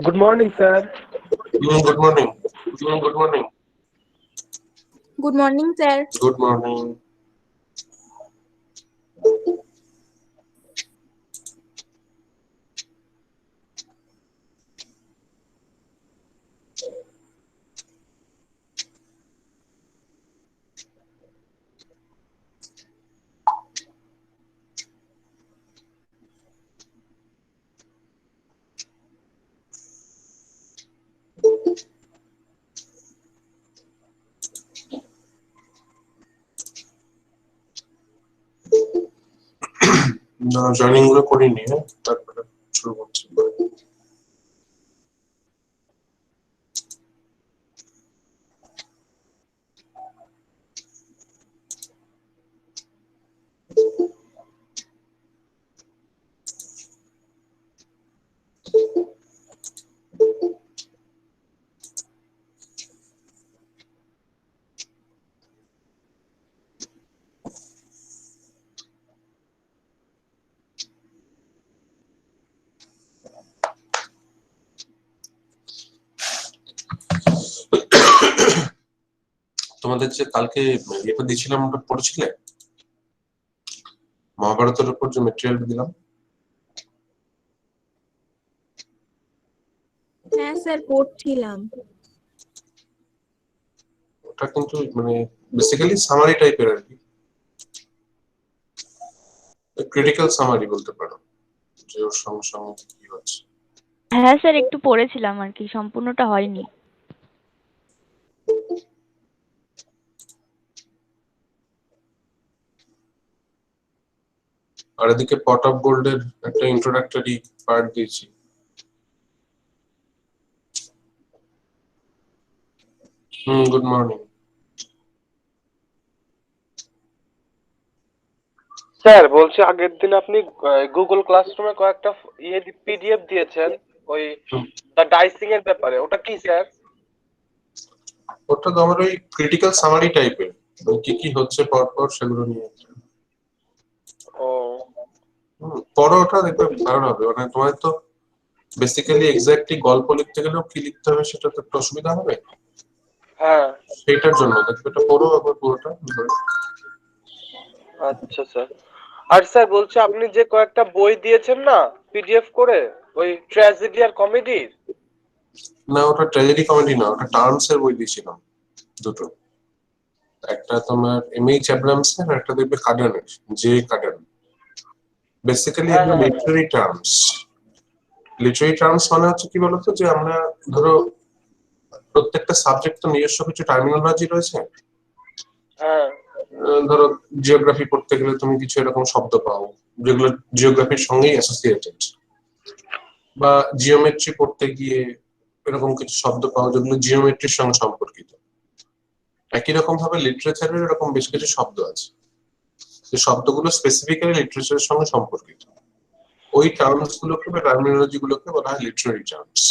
Good morning, sir. Good morning. Good morning. Good morning, sir. Good morning. না joining গুলো করিনি, তারপরে শুরু করছি। তোমাদের যে কালকে ইয়েটা দিয়েছিলাম ওটা পড়েছিলে? মহাভারতের উপর যে মেটেরিয়াল দিলাম হ্যাঁ স্যার, পড়ছিলাম। ওটা কিন্তু মানে বেসিক্যালি সামারি টাইপের আর কি, ক্রিটিক্যাল সামারি বলতে পারো, যে ওর সঙ্গে সঙ্গে কি হচ্ছে। হ্যাঁ স্যার, একটু পড়েছিলাম আর কি, সম্পূর্ণটা হয়নি। আর এদিকে পট অফ গোল্ডের একটা ইন্ট্রোডাক্টরি পার্ট দিয়েছি। Good morning. স্যার বলছি আগের দিন আপনি গুগল ক্লাসরুমে কয়েকটা পিডিএফ দিয়েছেন ওই ডাইসিং এর ব্যাপারে, ওটা কি স্যার? ওটা তো আমার ওই ক্রিটিক্যাল সামারি টাইপের, কি কি হচ্ছে পরপর সেগুলো নিয়ে। ও পরে ওটা দেখবে ভালো হবে, মানে তোমার তো বেসিক্যালি এক্স্যাক্টলি গল্প লিখতে গেলেও কি লিখতে হবে সেটা তো একটু অসুবিধা হবে। হ্যাঁ, সেইটার জন্য দেখবে এটা পড়ো একবার পুরোটা। আচ্ছা স্যার। আর স্যার বলছি আপনি যে কয়েকটা বই দিয়েছেন না পিডিএফ করে, ওই ট্র্যাজেডি আর কমেডির। না ওটা ট্র্যাজেডি কমেডি না, ওটা টার্মস এর বই দিয়েছিলাম দুটো। একটা তোমার এমএইচ অ্যাব্রামস এর, আর একটা দেখবে কার্ডানের, যে কার্ডান। বেসিক্যালি হ্যাঁ এগুলো হ্যাঁ লিটারারি টার্মস। লিটারারি টার্মস মানে হচ্ছে কি বলতো, যে আমরা ধরো প্রত্যেকটা সাবজেক্ট তো নিজস্ব কিছু টার্মিনোলজি রয়েছে। হ্যাঁ ধরো জিওগ্রাফি পড়তে গেলে তুমি কিছু এরকম শব্দ পাও যেগুলো জিওগ্রাফির সঙ্গেই অ্যাসোসিয়েটেড, বা জিওমেট্রি পড়তে গিয়ে এরকম কিছু শব্দ পাও যেগুলো জিওমেট্রির সঙ্গে সম্পর্কিত। একই রকম ভাবে লিটারেচারের এরকম বেশ কিছু শব্দ আছে, যে শব্দগুলো স্পেসিফিক্যালি লিটারেচারের সঙ্গে সম্পর্কিত। ওই টার্মস গুলোকে বা টার্মিনোলজি গুলোকে বলা হয় লিটারারি টার্মস।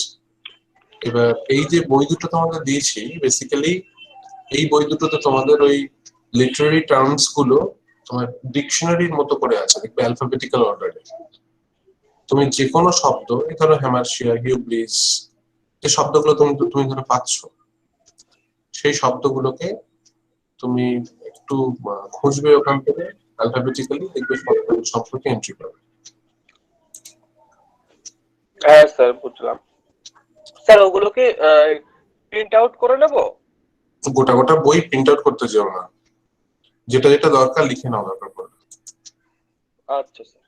এবার এই যে বই দুটো তোমাদের দিয়েছি, বেসিক্যালি এই বই দুটোতে তোমাদের ওই লিটারারি টার্মস গুলো তোমার ডিকশনারির মতো করে আছে, দেখবে অ্যালফাবেটিক্যাল অর্ডারে। তুমি যে কোনো শব্দ, এই ধরো হ্যামারশিয়া, হিউব্রিস, যে শব্দগুলো তুমি তুমি ধরো পাচ্ছ, সেই শব্দগুলোকে তুমি একটু খুঁজবে ওখান থেকে অ্যালফাবেটিক্যালি, দেখবে শব্দগুলো সম্পর্কে এন্ট্রি পাবে। হ্যাঁ স্যার, বুঝলাম। স্যার ওগুলোকে প্রিন্ট আউট করে নেব? গোটা গোটা বই প্রিন্ট আউট করতে যেও না, যেটা যেটা দরকার লিখে নাও দরকার পড়লে। আচ্ছা স্যার।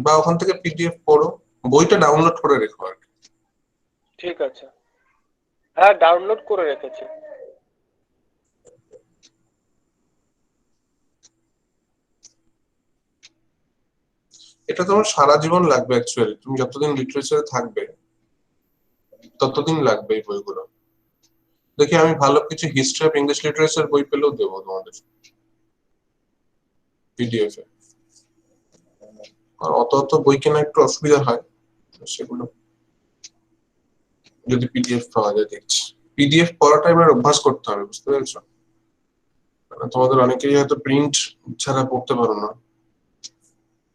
বা ওখান থেকে পিডিএফ পড়ো, বইটা ডাউনলোড করে রেখো আর কি। ঠিক আছে, হ্যাঁ ডাউনলোড করে রেখেছি। এটা তোমার সারা জীবন লাগবে অ্যাকচুয়ালি, তুমি যতদিন লিটারেচারে থাকবে ততদিন লাগবে এই বইগুলো। দেখি আমি ভালো কিছু হিস্ট্রি অফ ইংলিশ লিটারেচার বই পেলেও দেবো তোমাদের পিডিএফ এ। আর অত অত বই কেনা একটু অসুবিধা হয়, সেগুলো যদি পিডিএফ পাওয়া যায় দেখছি। পিডিএফ পড়াটা এবার অভ্যাস করতে হবে, বুঝতে পেরেছো? তোমাদের অনেকেই হয়তো প্রিন্ট ছাড়া পড়তে পারো না,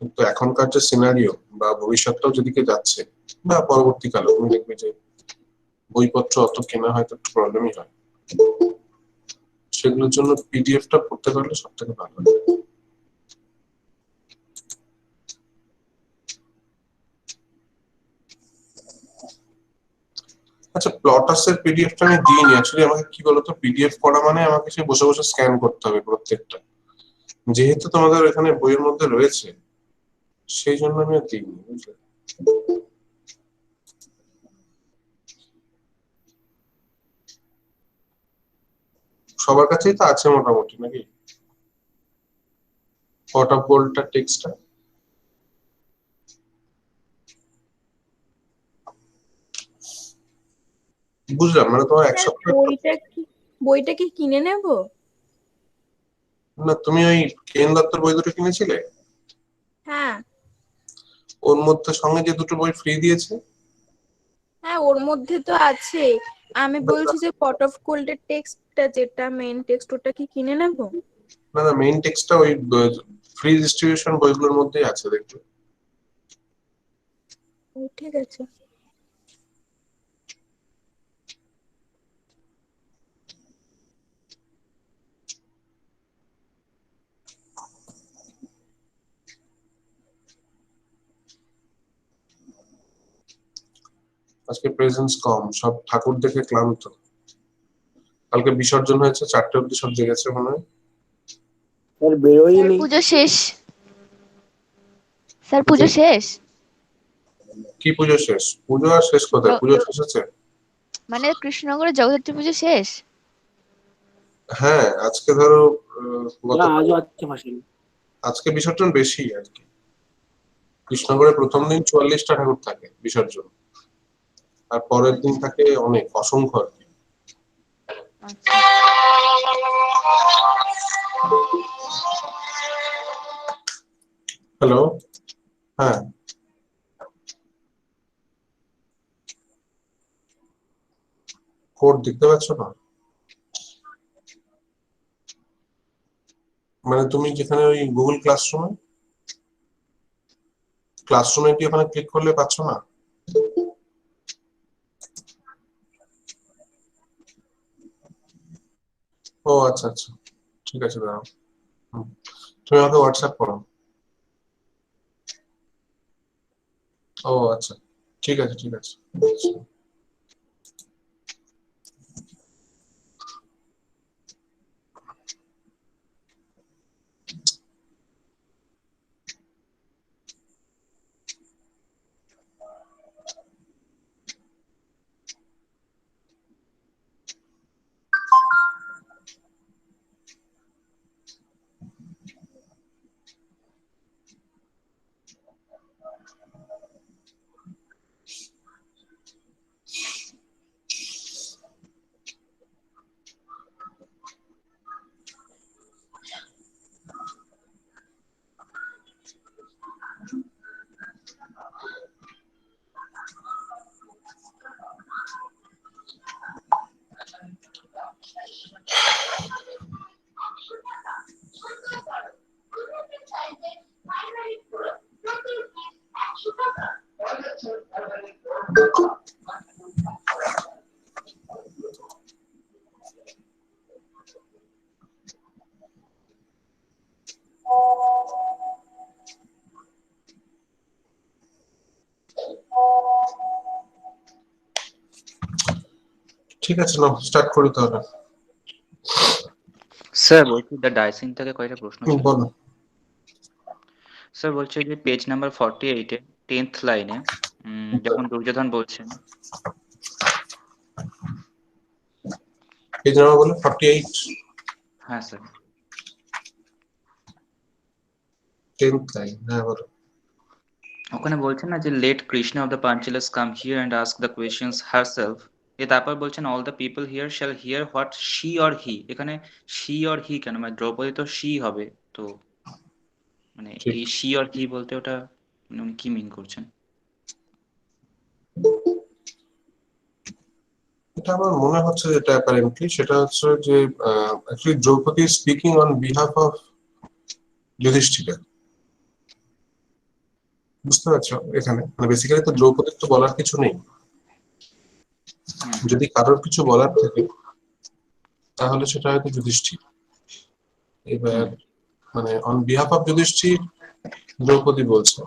কিন্তু এখনকার যে সিনারিও বা ভবিষ্যৎটাও যেদিকে যাচ্ছে বা পরবর্তীকালে তুমি দেখবে যে বইপত্র অত কেনা হয়তো একটু প্রবলেমই হয়, সেগুলোর জন্য পিডিএফটা পড়তে পারলে সব থেকে ভালো হয়। আচ্ছা, প্লটাসের পিডিএফটা আমি দিইনি অ্যাকচুয়ালি। আমাকে কি বলতো, পিডিএফ পড়া মানে আমাকে সে বসে বসে স্ক্যান করতে হবে প্রত্যেকটা, যেহেতু তোমাদের এখানে বইয়ের মধ্যে রয়েছে সেই জন্য আমি আর দিইনি, বুঝলে। সবার কাছেই তো আছে মোটামুটি নাকি পট অফ গোল্ডটা টেক্সটটা? বুঝলাম, মানে তোমার এক স্যার সপ্তাহ। বইটা কি কিনে নেব? না, তুমি ওই কেন দত্তর বই দুটো কিনেছিলে? হ্যাঁ ওর মধ্যে সঙ্গে যে দুটো বই ফ্রি দিয়েছে। হ্যাঁ, ওর মধ্যে তো আছে। আমি বলছি যে পট অফ গোল্ডের টেক্সটটা, যেটা মেইন টেক্সট, ওটা কি কিনে নেব? না না, মেইন টেক্সটটা ওই ফ্রি ডিস্ট্রিবিউশন বইগুলোর মধ্যেই আছে, দেখবে। ও, ঠিক আছে। আজকে প্রেজেন্স কম, সব ঠাকুর দেখে ক্লান্ত। কালকে বিসর্জন হয়েছে, 4টে অব্দি সব জেগেছে মনে হয়। স্যার বেরোয়নি। পুজো শেষ। স্যার পুজো শেষ। কি পুজো শেষ? পুজো আর শেষ কোথায়, জ- পুজো শেষ হচ্ছে। মানে কৃষ্ণনগরে জগদ্ধাত্রী পুজো শেষ। হ্যাঁ, আজকে ধরো গত না, আজও আছে মাসি। আজকে বিসর্জন বেশি আর কি। কৃষ্ণগড়ে প্রথম দিন 44টা ঠাকুর থাকে বিসর্জন, আর পরের দিন আচ্ছা থাকে অনেক, অসংখ্য আর কি। আচ্ছা। হ্যালো। হ্যাঁ, কোড দেখতে পাচ্ছ না? মানে তুমি যেখানে ওই গুগল ক্লাসরুমে কি ওখানে ক্লিক করলে পাচ্ছ না? ও আচ্ছা আচ্ছা, ঠিক আছে, দাঁড়াও। হুম, তুমি আমাকে হোয়াটসঅ্যাপ করো। ও আচ্ছা, ঠিক আছে ঠিক আছে। ঠিক আছে, নাও স্টার্ট করি তাহলে। স্যার বলছি দ্য ডাইসিং থেকে কয়েকটা প্রশ্ন ছিল। বলো। স্যার বলছে যে পেজ নাম্বার 48-এ 10th লাইনে যখন দুর্যোধন বলছেন, পেজ নাম্বার বলো 48। হ্যাঁ স্যার, 10th লাইন, হ্যাঁ বলো। ওখানে বলছেন না যে let Krishna of the Panchalas come here and ask the questions herself. তারপর বলছেন all the people here shall hear what she or he. এখানে শি অর হি কেন? মানে দ্রৌপদী তো শি হবে, তো মানে ঠিক, এই শি অর হি বলতে ওটা মানে উনি কি মিন করছেন? এটা আমার মনে হচ্ছে যেটা অ্যাপারেন্টলি সেটা হচ্ছে যে actually Draupadi speaking on behalf of Yudhishthira. বুঝতে পারছো? এখানে মানে বেসিক্যালি তো দ্রৌপদীর তো বলার কিছু নেই। যদি কারোর কিছু বলার থাকে তাহলে সেটা হয়তো যুধিষ্ঠির। এবার মানে on behalf of Yudhishthira Draupadi বলছে,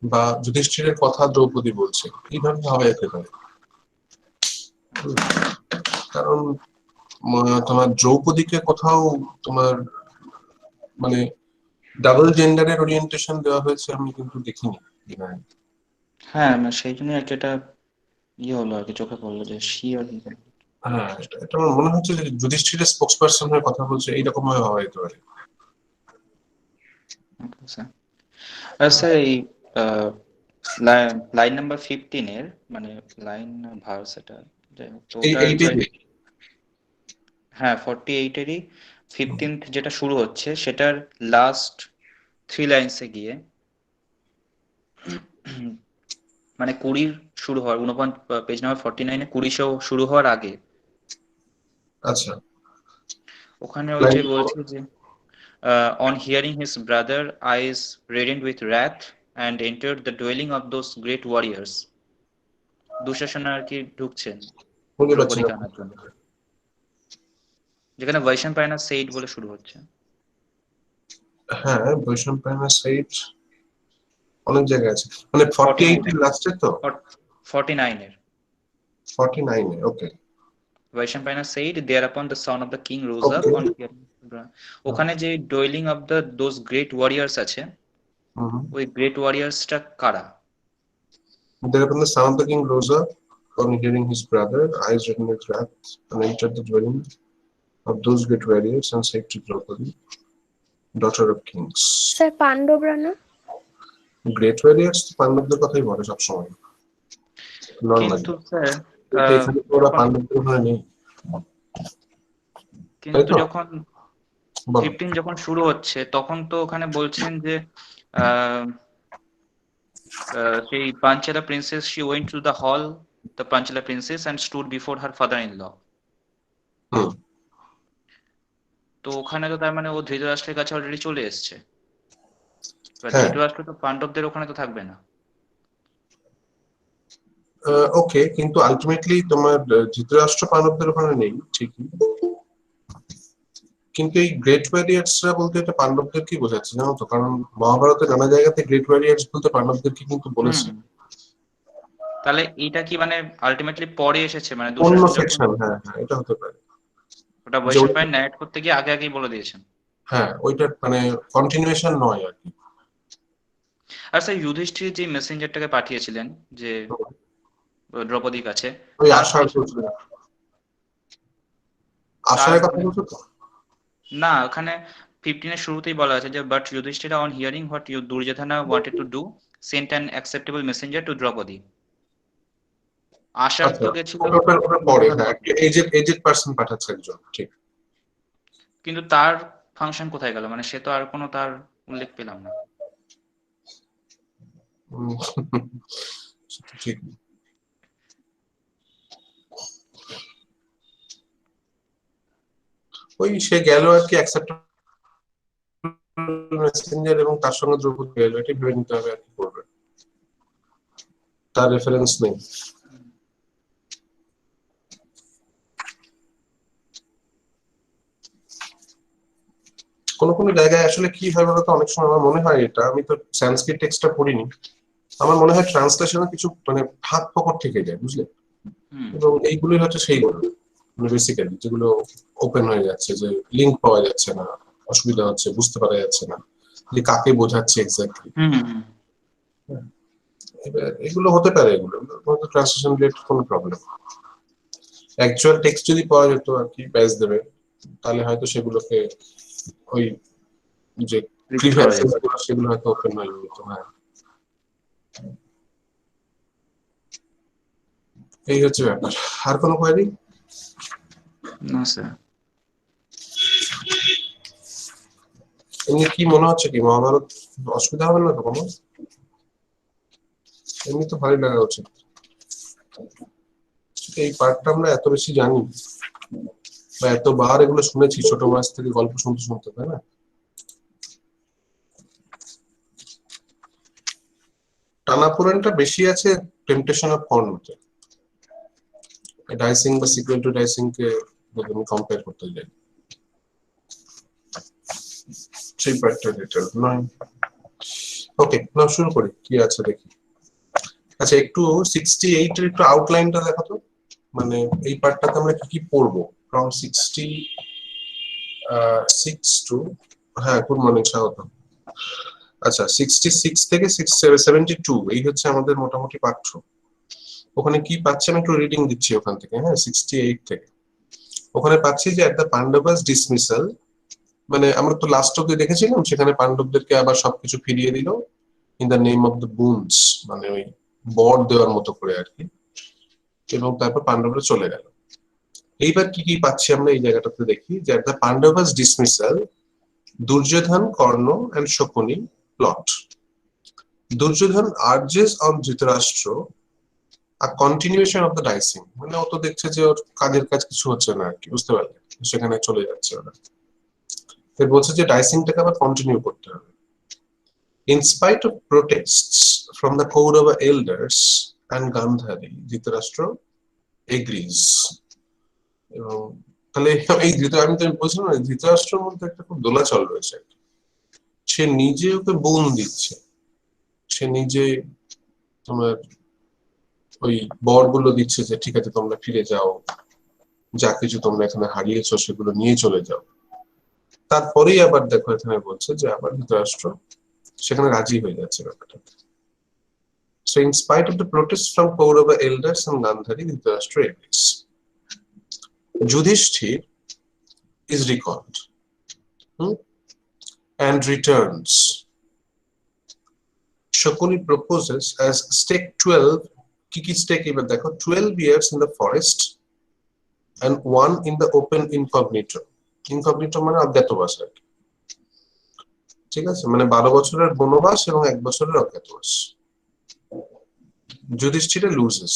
বা যুধিষ্ঠিরের কথা দ্রৌপদী বলছে, এইভাবে ভাবা যেতে পারে। কারণ তোমার দ্রৌপদীকে কোথাও তোমার মানে ডাবল জেন্ডারের ওরিয়েন্টেশন দেওয়া হয়েছে আমি কিন্তু দেখিনি বিনয়। হ্যাঁ, না সেই জন্য আর কি এটা হলো আর কি, চোখে পড়লো যে শি আর হি। হ্যাঁ, এটা আমার মনে হচ্ছে যে যুধিষ্ঠিরের স্পোক্স পার্সন হয়ে কথা বলছে, এইরকম ভাবে ভাবা যেতে পারে। স্যার, আর স্যার এই লাইন নাম্বার 15 এর মানে লাইন ভার্স এটা, যাই হোক, তো এই ওটার এই যে পেজে হ্যাঁ 48 এরই 15th যেটা শুরু হচ্ছে সেটার লাস্ট 3 লাইন্সে গিয়ে মানে 20 শুরু হওয়ার পেজ নাম্বার 49 20 শুরু হওয়ার আগে আচ্ছা ওখানে ওই যে বলছে যে on hearing his brother eyes radiant with wrath and entered the dwelling of those great warriors, দুঃশাসন আর কি ঢুকছেন বুঝতে পারছি না। দ্রৌপদীকে আনার জন্য, যেখানে বৈশম্পায়না সেইড বলে শুরু হচ্ছে। হ্যাঁ, বৈশম্পায়নের সাইট অনেক জায়গায় আছে, মানে 48 এর 49 লাস্টে তো 49 এর 49 এ ওকে Vaishampayana said, thereupon the son of the king rose up okay. on hearing. ওখানে যে dwelling of the those great warriors আছে, ওই গ্রেট ওয়ারিয়ার্সটা কারা? Thereupon the son of the king rose up on hearing his brother, eyes written with wrath, and entered the dwelling of those great warriors and said to Draupadi, daughter of kings. Sir পাণ্ডবরা না? Great warriors পাণ্ডবদের কথাই বলে সবসময় normally, কিন্তু sir কিন্তু এখানে তো ওরা যখন পাণ্ডবদের ওখানে নেই, তাই কিন্তু তো? যখন বলো। 15 যখন শুরু হচ্ছে তখন তো ওখানে বলছেন যে আহ, সেই পাঞ্চালা princess she went to the hall, the Panchala princess, and stood before her father-in-law. হুম তো ওখানে তো তার মানে ও ধৃতরাষ্ট্রের কাছে অলরেডি চলে এসেছে, এবার হ্যাঁ ধৃতরাষ্ট্র তো পাণ্ডবদের ওখানে তো থাকবে না। ওকে, কিন্তু আলটিমেটলি তোমার ধৃতরাষ্ট্র পাণ্ডবদের ওখানে নেই ঠিকই, কিন্তু এই গ্রেট ওয়ারিয়ার্সরা বলতে এটা পাণ্ডবদের কি বোঝাচ্ছে জানো তো? কারণ মহাভারতে নানা জায়গাতে গ্রেট ওয়ারিয়ার্স বলতে পাণ্ডবদেরকে কিন্তু হুম, বলেছে। তাহলে এটা কি মানে আলটিমেটলি পরে এসেছে, মানে অন্য দুঃশাসন যখন সেকশন, হ্যাঁ হ্যাঁ এটা হতে পারে। ওটা যে বৈশম্পায়ন ন্যারেট করতে গিয়ে আগে আগেই বলে দিয়েছেন। হ্যাঁ ওইটার মানে কন্টিনিউয়েশন নয় আর কি। আর স্যার যুধিষ্ঠির যে মেসেঞ্জারটাকে পাঠিয়েছিলেন যে দ্রৌপদীর কাছে, ওই তার আশার ফাংশন বলছিল, তার আশার কথা মানে বলছো তো? না, ওখানে 15 এর শুরুতেই বলা আছে যে but Yudhishthira on hearing what you Duryodhana wanted to do sent an acceptable messenger to Draupadi. আশার আচ্ছা, তো গেছিল ওটা পরে, দুর্যোধনের হ্যাঁ কথা, এজেড পার্সন পাঠাচ্ছে একজন, ঠিক। কিন্তু তার ফাংশন কোথায় গেল, মানে সে তো আর কোনো তার উল্লেখ পেলাম না। উম, সেটা ঠিক। ওই সে গেল আর কি অ্যাকসেপ্ট মেসেঞ্জার, এবং তার সঙ্গে দ্রৌপদী গেল, এটা ভেবে নিতে হবে আর কি করবে, তার রেফারেন্স নেই। কোন কোন জায়গায় আসলে কি হয় বলতো, অনেক সময় আমার মনে হয়, এটা আমি তো সংস্কৃত টেক্সটটা পড়িনি, আমার মনে হয় ট্রান্সলেশনে কিছু মানে ফাঁক ফোকর থেকে যায়, বুঝলে? হুম এবং এইগুলোই হচ্ছে সেইগুলো, মানে বেসিক্যালি যেগুলো ওপেন হয়ে যাচ্ছে, যে লিংক পাওয়া যাচ্ছে না, অসুবিধা হচ্ছে, বুঝতে পারা যাচ্ছে না যে কাকে বোঝাচ্ছে এক্স্যাক্টলি। হুম হুম। এবার এগুলো হতে পারে, এগুলো ট্রান্সলেশন রিলেটেড কোনো প্রবলেম। অ্যাকচুয়াল টেক্সট যদি পাওয়া যেত আর কি প্যাচ দেবে, তাহলে হয়তো সেগুলোকে ওই যে রিপিট করা প্রিভিয়াস যেত। সেগুলো হয়তো ওপেন হয়ে যেত। হ্যাঁ, এই হচ্ছে ব্যাপার। আর কোনো কোয়েরি? না স্যার। এমনি কি মনে হচ্ছে কি মহাভারত অসুবিধা হবে না তো কোনো? এমনি তো ভালোই লাগা উচিত, এই পার্টটা আমরা এত বেশি জানি বা এতবার এগুলো শুনেছি ছোট বয়স থেকে গল্প শুনতে শুনতে, তাই না? টানাপোড়েনটা বেশি আছে টেম্পটেশন অফ কর্নতে। ডাইসিং বা সিকুয়েল টু ডাইসিং কে যদি আমি কম্পেয়ার করতে যাই, সেই পার্টটা ডিটেল নয়। ওকে, নাও শুরু করি, কি আছে দেখি। আচ্ছা, একটু 68 এর একটু আউটলাইনটা দেখো তো, মানে এই পার্টটাতে আমরা কি কি পড়বো ফ্রম 66 টু, হ্যাঁ গুড মর্নিং, স্বাগত। আচ্ছা, 66 থেকে 72 এই হচ্ছে আমাদের মোটামুটি পাঠ্য। ওখানে কি পাচ্ছি আমি একটু রিডিং দিচ্ছি ওখান থেকে, হ্যাঁ 68 থেকে। ওখানে পাচ্ছি যে এট দ্য পান্ডবাস ডিসমিসাল, মানে আমরা তো লাস্ট অব্দি দেখেছিলাম সেখানে পান্ডবদেরকে আবার সবকিছু ফিরিয়ে দিল in the name of the boons, মানে ওই বর দেওয়ার মতো করে আর কি, এবং তারপর পান্ডবরা চলে গেল। এইবার কি কি পাচ্ছি আমরা এই জায়গাটাতে দেখি যে at the Pandavas dismissal Duryodhana, Karna and Shakuni plot. Duryodhana urges on Dhritarashtra a continuation of the dicing, মানে ও তো দেখছে যে ওর কাজের কাজ কিছু হচ্ছে না আর কি, বুঝতে পারলে, সেখানে চলে যাচ্ছে ওরা। বলছে যে ডাইসিংটাকে আবার কন্টিনিউ করতে হবে। In spite of protests from the Kaurava elders and Gandhari, Dhritarashtra agrees. এবং তাহলে এই আমি তো বলছিলাম না, ধৃতরাষ্ট্রের মধ্যে একটা খুব দোলাচল রয়েছে। সে নিজে ওকে বোন দিচ্ছে, সে নিজে তোমার ওই বরগুলো দিচ্ছে যে ঠিক আছে তোমরা ফিরে যাও, যা কিছু তোমরা এখানে হারিয়েছো সেগুলো নিয়ে চলে যাও। তারপরেই আবার দেখো এখানে বলছে যে আবার ধৃতরাষ্ট্র সেখানে রাজি হয়ে যাচ্ছে ব্যাপারটা। So in spite of the protests from Kaurava elders and Gandhari, Dhritarashtra agrees. Yudhishthir is recalled and returns. Shakuni proposes as stake 12, kiki stake ebar dekho, 12 years in the forest and 1 in the open incognito. Incognito মানে অজ্ঞাতবাস আর কি, ঠিক আছে, মানে 12 বছরের বনবাস এবং 1 বছরের অজ্ঞাতবাস। Yudhishthir loses,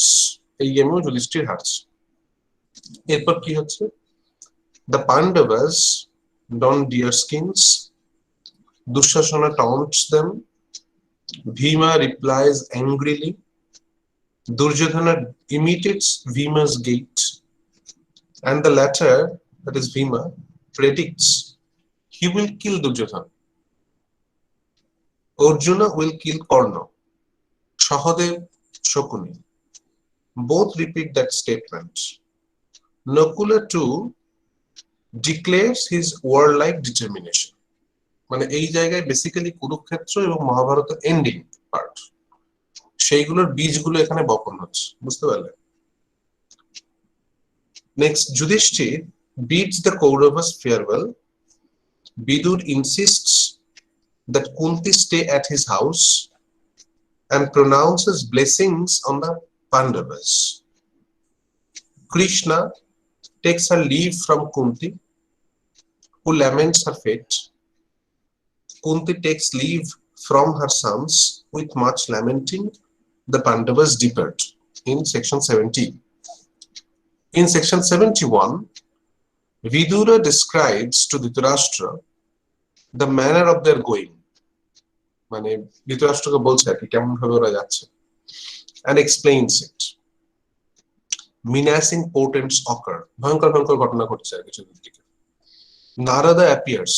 এই গেমেও যুধিষ্ঠির হারছে। এরপর কি হচ্ছে, the Pandavas don deer skins, Dushasana taunts them, Bhima replies angrily, Duryodhana imitates Bhima's gait, and the latter, that is Bhima, predicts he will kill Duryodhana. Arjuna will kill Karna. Sahadev, Shakuni, both repeat that statement. Nakula too declares his warlike determination. মানে এই জায়গায় basically Kurukshetra এবং মহাভারতের ending part, সেইগুলোর বীজগুলো এখানে বপন হচ্ছে, বুঝতে পারলে। Next, Yudhishthira bids the Kauravas farewell. Vidur insists that Kunti stay at his house and pronounces blessings on the Pandavas. Krishna takes her leave from Kunti, who laments her fate. Kunti takes leave from her sons. With much lamenting, the Pandavas depart. In section 70. In section 71, Vidura describes to Dhritarashtra the manner of their going. মানে ধৃতরাষ্ট্রকে বলছে আর কি কেমন ভাবে ওরা যাচ্ছে, and explains it. Menacing portents occur. ভয়ঙ্কর ভয়ঙ্কর ঘটনা ঘটছে আর কিছু দিক থেকে। Narada appears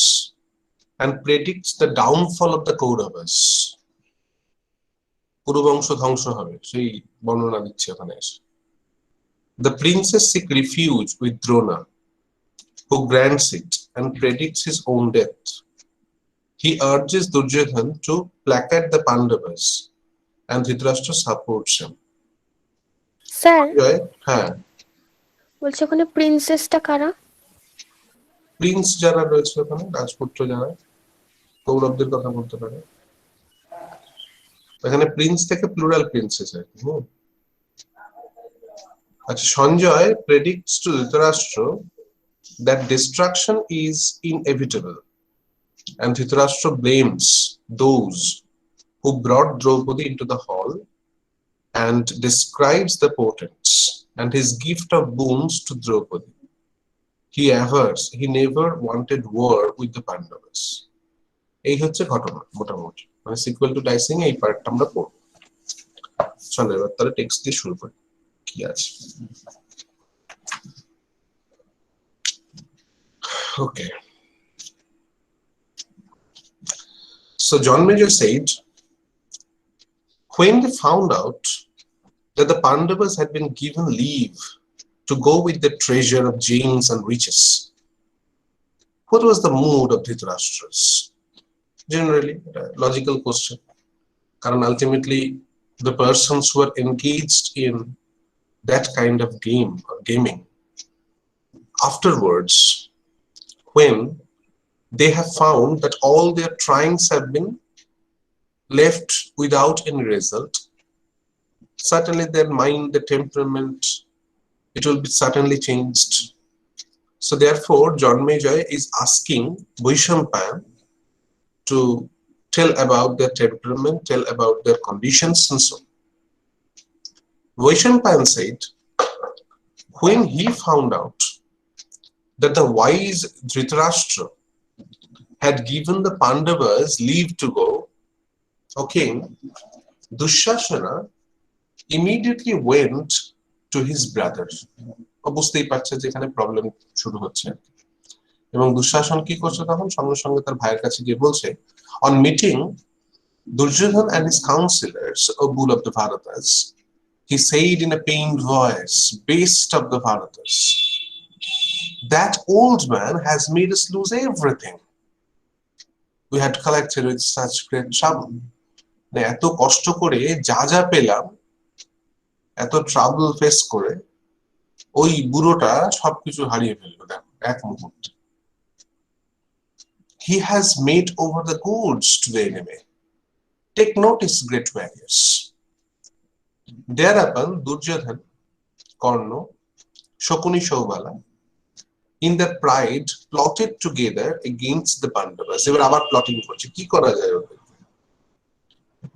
and predicts the downfall of the Kauravas. পুরুবংশ ধ্বংস হবে সেই বর্ণনা দিচ্ছে ওখানে এসে। The princess seek refuge with Drona, who grants it and predicts his own death. He urges Duryodhan to placate the Pandavas and Dhritarashtra supports him. Sir হ্যাঁ, বলছে ওখানে প্রিন্সেসটা কারা? প্রিন্স যারা রয়েছে ওখানে, রাজপুত্র যারা, কৌরবদের কথা বলতে পারে। এখানে প্রিন্স থেকে প্লুরাল প্রিন্সেস আর কি। আচ্ছা, Sanjay predicts to Dhritarashtra that destruction is inevitable, and Dhritarashtra blames those who brought Draupadi into the hall and describes the portents and his gift of boons to Draupadi. He avers he never wanted war with the Pandavas. এই হচ্ছে ঘটনা মোটামুটি, মানে sequel two dicing এই পার্টটা আমরা পড়ব। চলো এবার তাহলে টেক্সট দিয়ে শুরু করি কি আছে। Okay. So John Major said, when they found out that the Pandavas had been given leave to go with the treasure of gems and riches, what was the mood of Dhritarashtra's? Generally, a logical question. Because ultimately, the persons who are engaged in that kind of game or gaming, afterwards, when they have found that all their tryings have been left without any result, certainly their mind, their temperament, it will be certainly changed. So therefore, John Major is asking Vaishampayan to tell about their temperament, tell about their conditions and so on. Vaishampayan said, when he found out that the wise Dhritarashtra had given the Pandavas leave to go, O king, Dushasana immediately went to his brother. বুঝতেই পারছে যে এখানে problem শুরু হচ্ছে এবং দুঃশাসন কি করছে তখন সঙ্গে সঙ্গে তার ভাইয়ের কাছে গিয়ে বলছে, on meeting Duryodhan and his counselors, O bull of the Bharatas, he said in a pained voice, best of the Bharatas, that old man has made us lose everything we had collected with such great trouble. এত কষ্ট করে যা যা পেলাম, এত trouble face করে ওই বুড়োটা সবকিছু হারিয়ে ফেললো দেখো এক মুহূর্তে। He has made over the goods to the enemy. Take notice, great warriors. Thereupon Duryodhan, Karna, Shakuni, Shaubala, in their pride, plotted together against the Pandavas. They were abar plotting করছে কি করা যায় ওদের।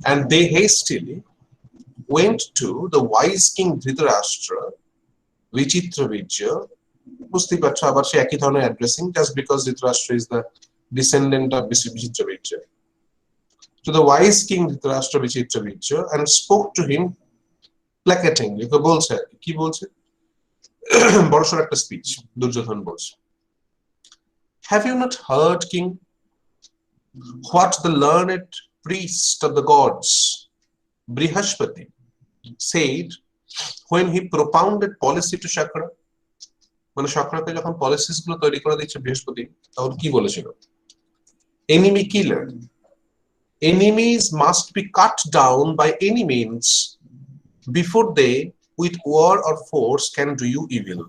And they hastily went to the wise king Dhritarashtra, Vichitra Vijaya, বুঝতেই পারছো আবার সে একই ধরনের addressing, just because Dhritarashtra is the descendant of Vichitra Vijaya, to the wise king Dhritarashtra Vichitra Vijaya, and spoke to him placatingly. বলছে কি বলছে বড়সড় একটা স্পিচ দুর্যোধন বলছে, have you not heard, king, what the learned priest of the gods Brihaspati said when he propounded policy to Shakra? মানে শক্রাকে যখন policies গুলো তৈরি করে দিচ্ছে বৃহস্পতি, তখন কি বলেছিল? enemy killer, enemies must be cut down by any means before they with war or force can do you evil.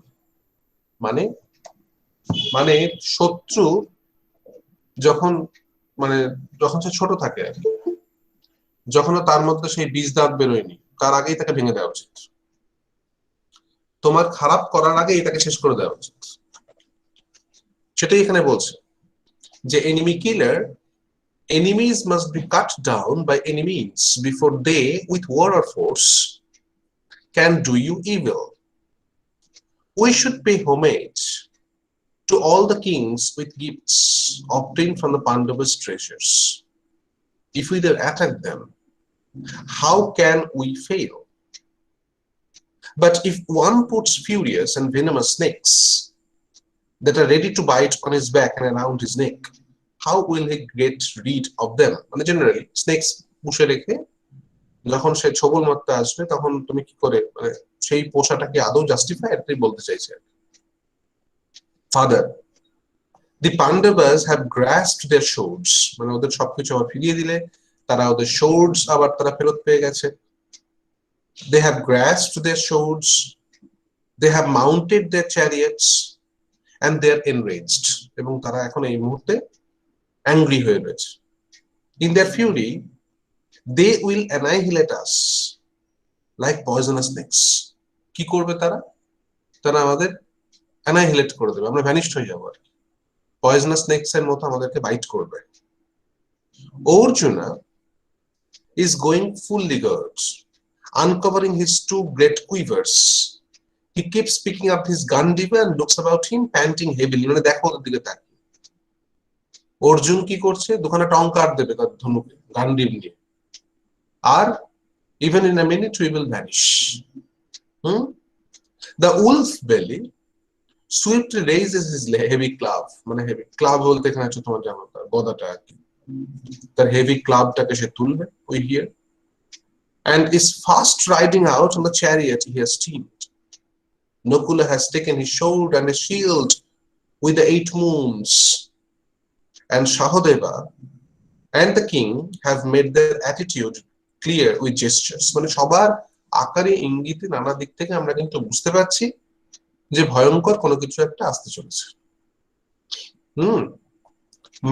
মানে মানে শত্রু যখন মানে যখন সে ছোট থাকে, যখন তার মধ্যে সেই বীজ দাঁত বেরোয়নি, তার আগেই তাকে ভেঙে দেওয়া উচিত। তোমার খারাপ করার আগেই তাকে শেষ করে দেওয়া উচিত। সেটাই এখানে বলছে যে enemy killer, enemies must be cut down by any means before they with war or force can do you evil. We should pay homage to all the kings with gifts obtained from the Pandavas' treasures. If we then attack them, how can we fail? But if one puts furious and venomous snakes that are ready to bite on his back and around his neck, how will he get rid of them? মানে generally snakes পুষে রেখে যখন সে ছবল মারতে আসবে তখন তুমি কি করে মানে সেই পোষাটা কি আদৌ জাস্টিফাই, এটাই বলতে চাইছে। Father, the Pandavas have grasped their swords, মানে ওদের সবকিছু আবার ফিরিয়ে দিলে তারা ওদের swords আবার তারা ফেরত পেয়ে গেছে। They have grasped their swords, they have mounted their chariots, and they are enraged, এবং তারা এখন এই মুহূর্তে অ্যাংরি হয়ে রয়েছে। In their fury, they will annihilate us like poisonous snakes. কি করবে তারা? তারা আমাদের annihilate করে দেবে, আমরা ভ্যানিশড হয়ে যাবো আর কি। পয়জনাস স্নেকস এর মতো আমাদেরকে বাইট করবে। Arjuna is going fully girt, uncovering his two great quivers. He keeps picking up his Gandiva and looks about him, panting heavily. মানে দেখো ওদের দিকে তাকিয়ে অর্জুন কি করছে? দুখানা টঙ্কার দেবে তার ধনুকে গান্ডিব নিয়ে, আর Even in a minute we will vanish. The wolf belly swiftly raises his heavy club, মানে heavy club বলতে এখানে হচ্ছে তোমার জানো গদাটা আর কি, তার heavy clubটাকে সে তুলবে, we hear, and is fast riding out on the chariot he has steamed. Nakula has taken his sword and his shield with the 8 moons, and Shahodeva and the king have made their attitude clear with gestures. মানে সবার আকারে ইঙ্গিতে নানা দিক থেকে আমরা কিন্তু বুঝতে পারছি যে ভয়ঙ্কর কোনো কিছু একটা আসতে চলেছে।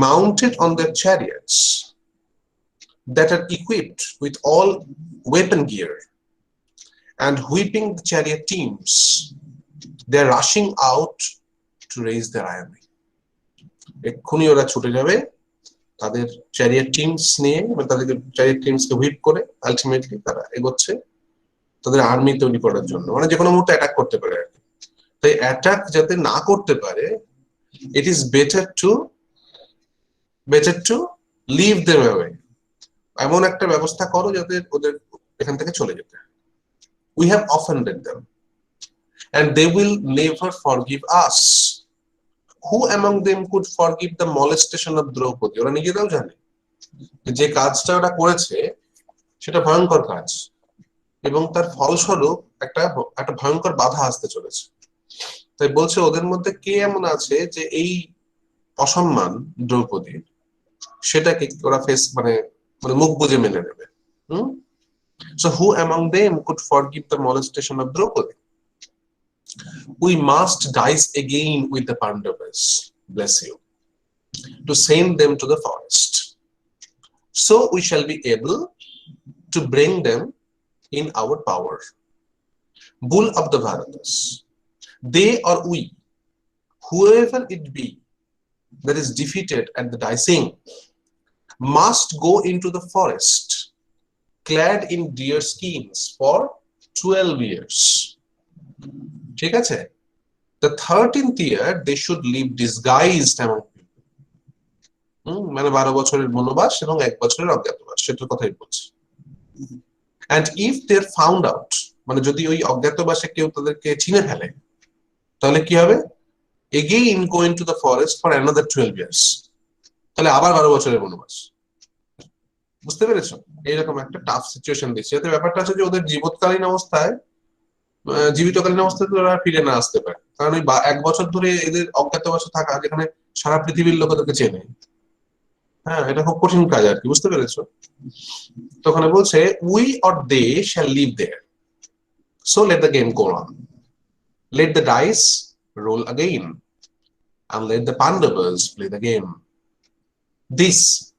Mounted on their chariots that are equipped with all weapon gear and whipping the chariot teams, they are rushing out to raise their army. এক্ষুনি ওরা ছুটে যাবে তাদের চ্যারিয়ট টিমস নিয়ে, তাদের চ্যারিয়ট টিমসকে হুইপ করে আলটিমেটলি তারা এগোচ্ছে তাদের আর্মি তৈরি করার জন্য, মানে যে কোনো মুহূর্তে অ্যাটাক করতে পারে আর কি। তাই অ্যাটাক যাতে না করতে পারে, it is better to leave them away, এমন একটা ব্যবস্থা করো যাতে ওদের এখান থেকে চলে যেতে। We have offended them and they will never forgive us. Who among them could forgive the molestation of Draupadi? ওরা নিজেরাও জানে যে কাজটা ওরা করেছে সেটা ভয়ঙ্কর কাজ এবং তার ফলস্বরূপ একটা ভয়ঙ্কর বাধা আসতে চলেছে। তাই বলছে ওদের মধ্যে কে এমন আছে যে এই অসম্মান দ্রৌপদীর সেটাকে ওরা ফেস মানে মুখ বুজে মেনে নেবে। So who among them could forgive the molestation of Draupadi? We must dice again with the Pandavas, bless you, to send them to the forest. So we shall be able to bring them in our power. Bull of the Bharatas, they or we, whoever it be that is defeated at the dicing, must go into the forest clad in deer skins for 12 years. ঠিক আছে? The 13th year they should live disguised among people. মানে 12 বছরের বনবাস এবং 1 বছরের অজ্ঞাতবাস, সেটার কথাই বলছি। And if they're found out, মানে যদি ওই অজ্ঞাতবাসে কেউ তাদেরকে চিনে ফেলে তাহলে কি হবে? Again go into the forest for another 12 years. তাহলে আবার 12 বছরের বনবাস। বুঝতে পেরেছো? এইরকম একটা টাফ সিচুয়েশন দিচ্ছে। এতে ব্যাপারটা আছে যে ওদের জীবিতকালীন অবস্থায় ওরা ফিরে না আসতে পারে, কারণ ওই 1 বছর ধরে এদের অজ্ঞাতবাসে থাকা, যেখানে সারা পৃথিবীর লোক ওদেরকে চেনে, হ্যাঁ, এটা খুব কঠিন কাজ আর কি, বুঝতে পেরেছো? তো ওখানে বলছে we or they shall leave there, so let the game go on, let the dice roll again and let the Pandavas play the game. This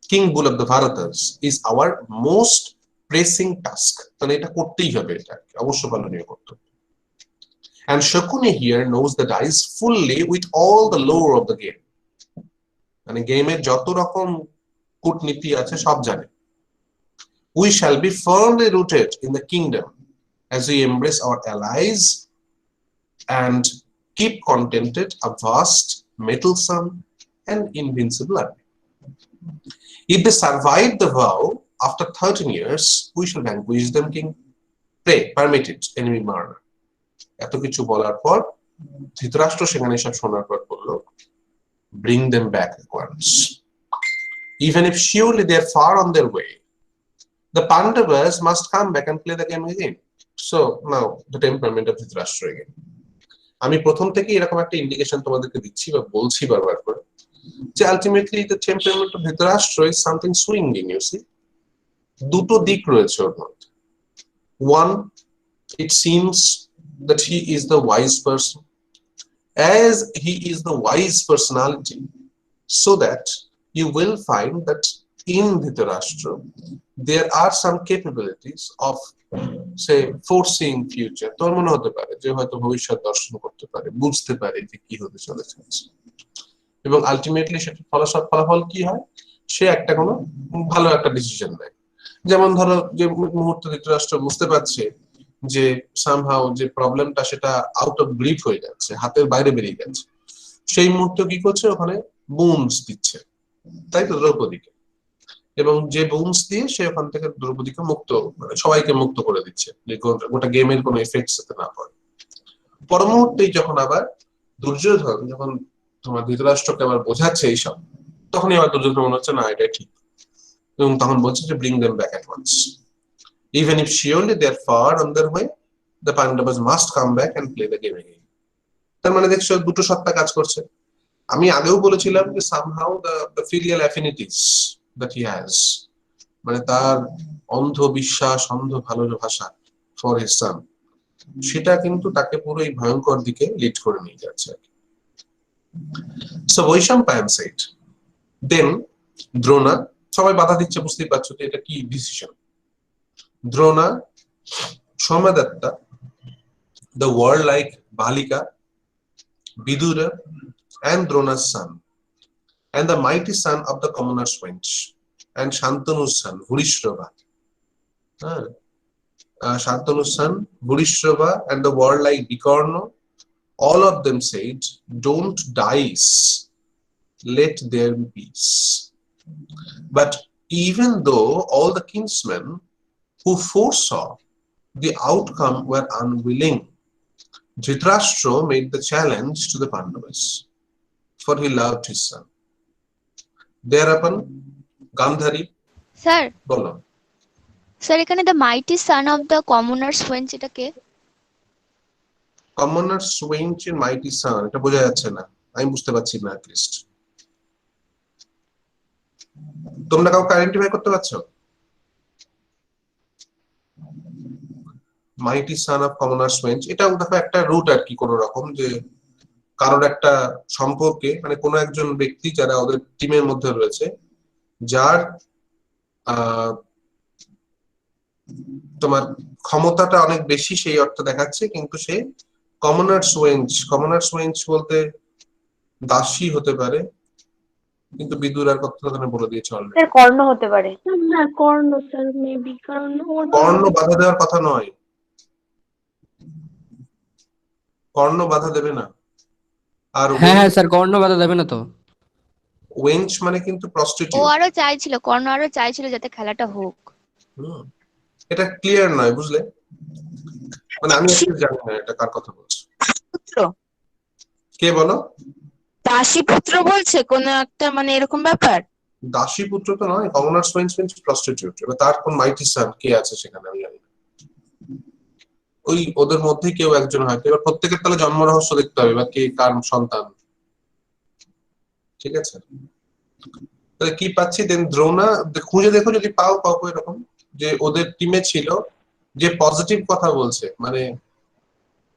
King Bull of the Bharatas is our most pressing task. তাহলে এটা করতেই হবে, এটা অবশ্য পালনীয় কর্তব্য। And Shakuni here knows the dice fully with all the lore of the game. মানে গেমের যত রকম কূটনীতি আছে সব জানে। We shall be firmly rooted in the kingdom as we embrace our allies and keep contented a vast, mettlesome and invincible army. If they survive the vow after 13 years, we shall vanquish them, king. Pray, permit it, enemy murder. এত কিছু বলার পর ধৃতরাষ্ট্র সেখানে সব শোনার পর বলল, bring them back at once. Even if surely they are far on their way, the Pandavas must come back and play the game again. So now the temperament of Dhritarashtra again. আমি প্রথম থেকে এরকম একটা indication তোমাদেরকে দিচ্ছি বা বলছি বারবার করে যে ultimately the temperament of Dhritarashtra is something swinging, you see. দুটো দিক রয়েছে ওর মধ্যে। One, it seems that he is the wise person. As he is the wise personality, so that you will find that in Dhritarashtra there are some capabilities of, say, foreseeing future. তোর মনে হতে পারে যে হয়তো ভবিষ্যৎ দর্শন করতে পারে, বুঝতে পারে যে কি হতে চলেছে, এবং আলটিমেটলি সেটা ফলাফল কি হয়, সে একটা কোনো ভালো একটা ডিসিশন নেয়। যেমন ধরো যে মুহূর্তে ধৃতরাষ্ট্র বুঝতে পারছে যে সামহাউ যে প্রবলেমটা সেটা আউট অফ গ্রিপ হয়ে যাচ্ছে, হাতের বাইরে বেরিয়ে যাচ্ছে, সেই মুহূর্তে কি করছে, ওখানে বুমস দিচ্ছে, তাই তো দ্রৌপদীকে। এবং যে বুমস দিয়ে সে ওখান থেকে দ্রৌপদীকে মুক্ত, মানে সবাইকে মুক্ত করে দিচ্ছে, যে গোটা গেমের কোনো এফেক্ট যাতে না পড়ে। পর মুহূর্তেই যখন আবার দুর্যোধন যখন তোমার ধৃতরাষ্ট্রকে আবার বোঝাচ্ছে এইসব, তখনই আবার দুর্যোধন মনে হচ্ছে না এটাই ঠিক, এবং তখন বলছে যে bring them back at once, even if surely they are far on their way, the Pandavas must come back and play the game again. তার মানে দেখছো দুটো সত্তা কাজ করছে। আমি আগেও বলেছিলাম যে somehow the filial affinities that he has, মানে তার অন্ধ বিশ্বাস, অন্ধ ভালোবাসা ফর হিজ সান, সেটা কিন্তু তাকে পুরো এই ভয়ঙ্কর দিকে লিড করে নিয়ে যাচ্ছে। So Vaishampayana said, then Drona, সবাই বাধা দিচ্ছে, বুঝতেই পারছো যে এটা কি decision. Drona, Somadatta, the warlike Balika, Vidura, and Drona's son, and the mighty son of the commoner's wench, and Shantanu's son, Bhurishrava. Shantanu's son, Bhurishrava, and the warlike Bikarno, all of them said, "Don't dice, let there be peace." But even though all the kinsmen who foresaw the outcome were unwilling, Dhritarashtra made the challenge to the Pandavas, for he loved his son. Thereupon, Gandhari, sir বলো, sir এখানে the mighty son of the commoners wench এটা কে? কমনার সুইঞ্চ এর মাইটি সান, এটা বোঝা যাচ্ছে না, আমি বুঝতে পারছি না অ্যাটলিস্ট। তোমরা কাউকে আইডেন্টিফাই করতে পারছো? মাইটি সান অফ কমনার সুইঞ্চ, এটাও দেখো একটা রুট আর কি, কোন রকম যে কারোর একটা সম্পর্কে, মানে কোনো একজন ব্যক্তি যারা ওদের টিমের মধ্যে রয়েছে, যার তোমার ক্ষমতাটা অনেক বেশি সেই অর্থ দেখাচ্ছে, কিন্তু সে কমনার্স ওয়েঞ্চ বলতে দাসী হতে পারে, কিন্তু বিদুর আর কথা বলে দিয়েছে অলরেডি। স্যার কর্ণ হতে পারে। হ্যাঁ কর্ণ স্যার মেবি, কারণ ওর কর্ণ বাধা দেওয়ার কথা নয়, কর্ণ বাধা দেবে না। আর হ্যাঁ হ্যাঁ স্যার, কর্ণ বাধা দেবে না তো। ওয়েঞ্চ মানে কিন্তু ও প্রস্টিটিউট। আরো চাইছিল, কর্ণ আরো চাইছিল যাতে খেলাটা হোক। এটা ক্লিয়ার নয়, বুঝলে, মানে আমি আসলে জানি না এটা কার কথা বলছে। পুত্র, কে বলো? দাসী পুত্র বলছে কোন একটা, মানে এরকম ব্যাপার। দাসী পুত্র তো নয়, কমনার্স ওয়েঞ্চ মিন্স প্রস্টিটিউট। এবার তার কোন মাইটি সান কে আছে সেখানে আমি জানি না, ওই ওদের মধ্যে কেউ একজন হয়তো। এবার প্রত্যেকের তাহলে জন্ম রহস্য দেখতে হবে বা কে কার সন্তান, ঠিক আছে? তাহলে কি পাচ্ছি, দেন দ্রোণা, খুঁজে দেখো যদি পাও পাও এরকম যে ওদের টিমে ছিল যে পজিটিভ কথা বলছে, মানে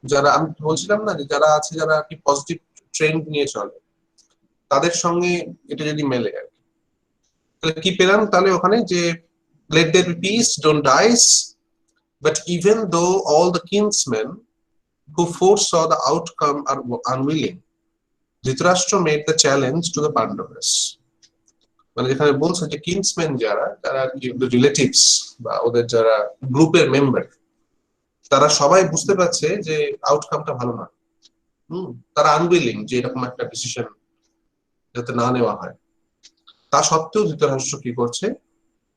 যারা আমি বলছিলাম না যে যারা আছে, যারা কি পজিটিভ ট্রেন্ড নিয়ে চলে, তাদের সঙ্গে এটা যদি মেলে আর কি। তাহলে কি পেলাম তাহলে ওখানে, যে let there be peace, don't dice, but even though all the kinsmen who foresaw the outcome are unwilling, Dhritarashtra made the challenge to the Pandavas. মানে যেখানে বলছে যে কিংসম্যান যারা, যারা কি রিলেটিভস বা ওদের যারা গ্রুপের মেম্বার, তারা সবাই বুঝতে পারছে যে আউটকামটা ভালো না। তারা আনউইলিং যে এরকম একটা ডিসিশন যাতে না নেওয়া হয়। তা সত্ত্বেও ধৃতরাষ্ট্র কি করছে,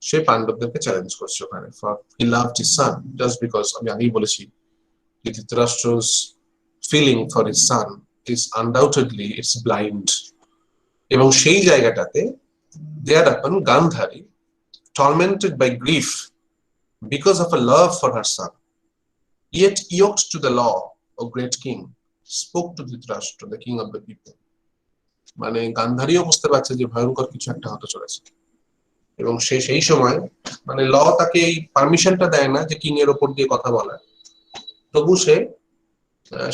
সে পাণ্ডবদেরকে চ্যালেঞ্জ করছে ওখানে, for he loved his son, just because আমি আগেই বলেছি যে Dhritarashtra's feeling for his son is undoubtedly it's blind. এবং সেই জায়গাটাতে thereupon Gandhari, tormented by grief because of a love for her son, yet yoked to the law, O great king, spoke to Dhritarashtra, the king of the people. মানে গান্ধারীও বুঝতে পারছে যে ভয়ঙ্কর কিছু একটা হতে চলেছে, এবং সে সেই সময় মানে ল তাকে এই পারমিশনটা দেয় না যে কিং এর ওপর দিয়ে কথা বলার, তবু সে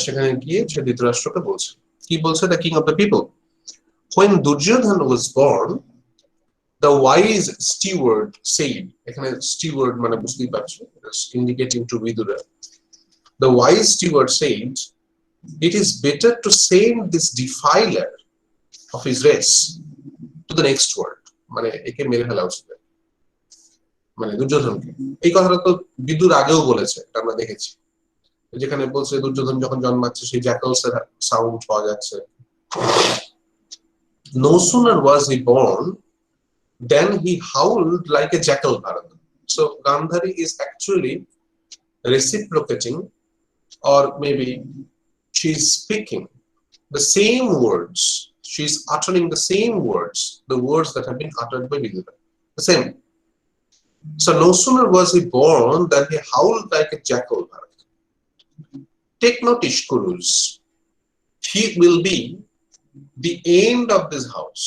সেখানে গিয়ে সে ধৃতরাষ্ট্রকে বলছে, কি বলছে, the king of the people, when Duryodhana was born, the wise steward said, এখানে steward মানে বুঝতেই পারছো, indicating to Vidura, the wise steward said, it is better to send this defiler of his race to the next world, মানে একে মেরে ফেলা উচিত, মানে দুর্যোধনকে। এই কথাটা তো বিদুর আগেও বলেছে, এটা আমরা দেখেছি, যেখানে বলছে দুর্যোধন যখন জন্মাচ্ছে সেই জ্যাকলস এর সাউন্ড পাওয়া যাচ্ছে। No sooner was he born Then he howled like a jackal, Bharata. So Gandhari is actually reciprocating, or maybe she's speaking the same words. She's uttering the same words, the words that have been uttered by Vidura. The same. So no sooner was he born than he howled like a jackal, Bharata. Take notice, Kurus. He will be the end of this house.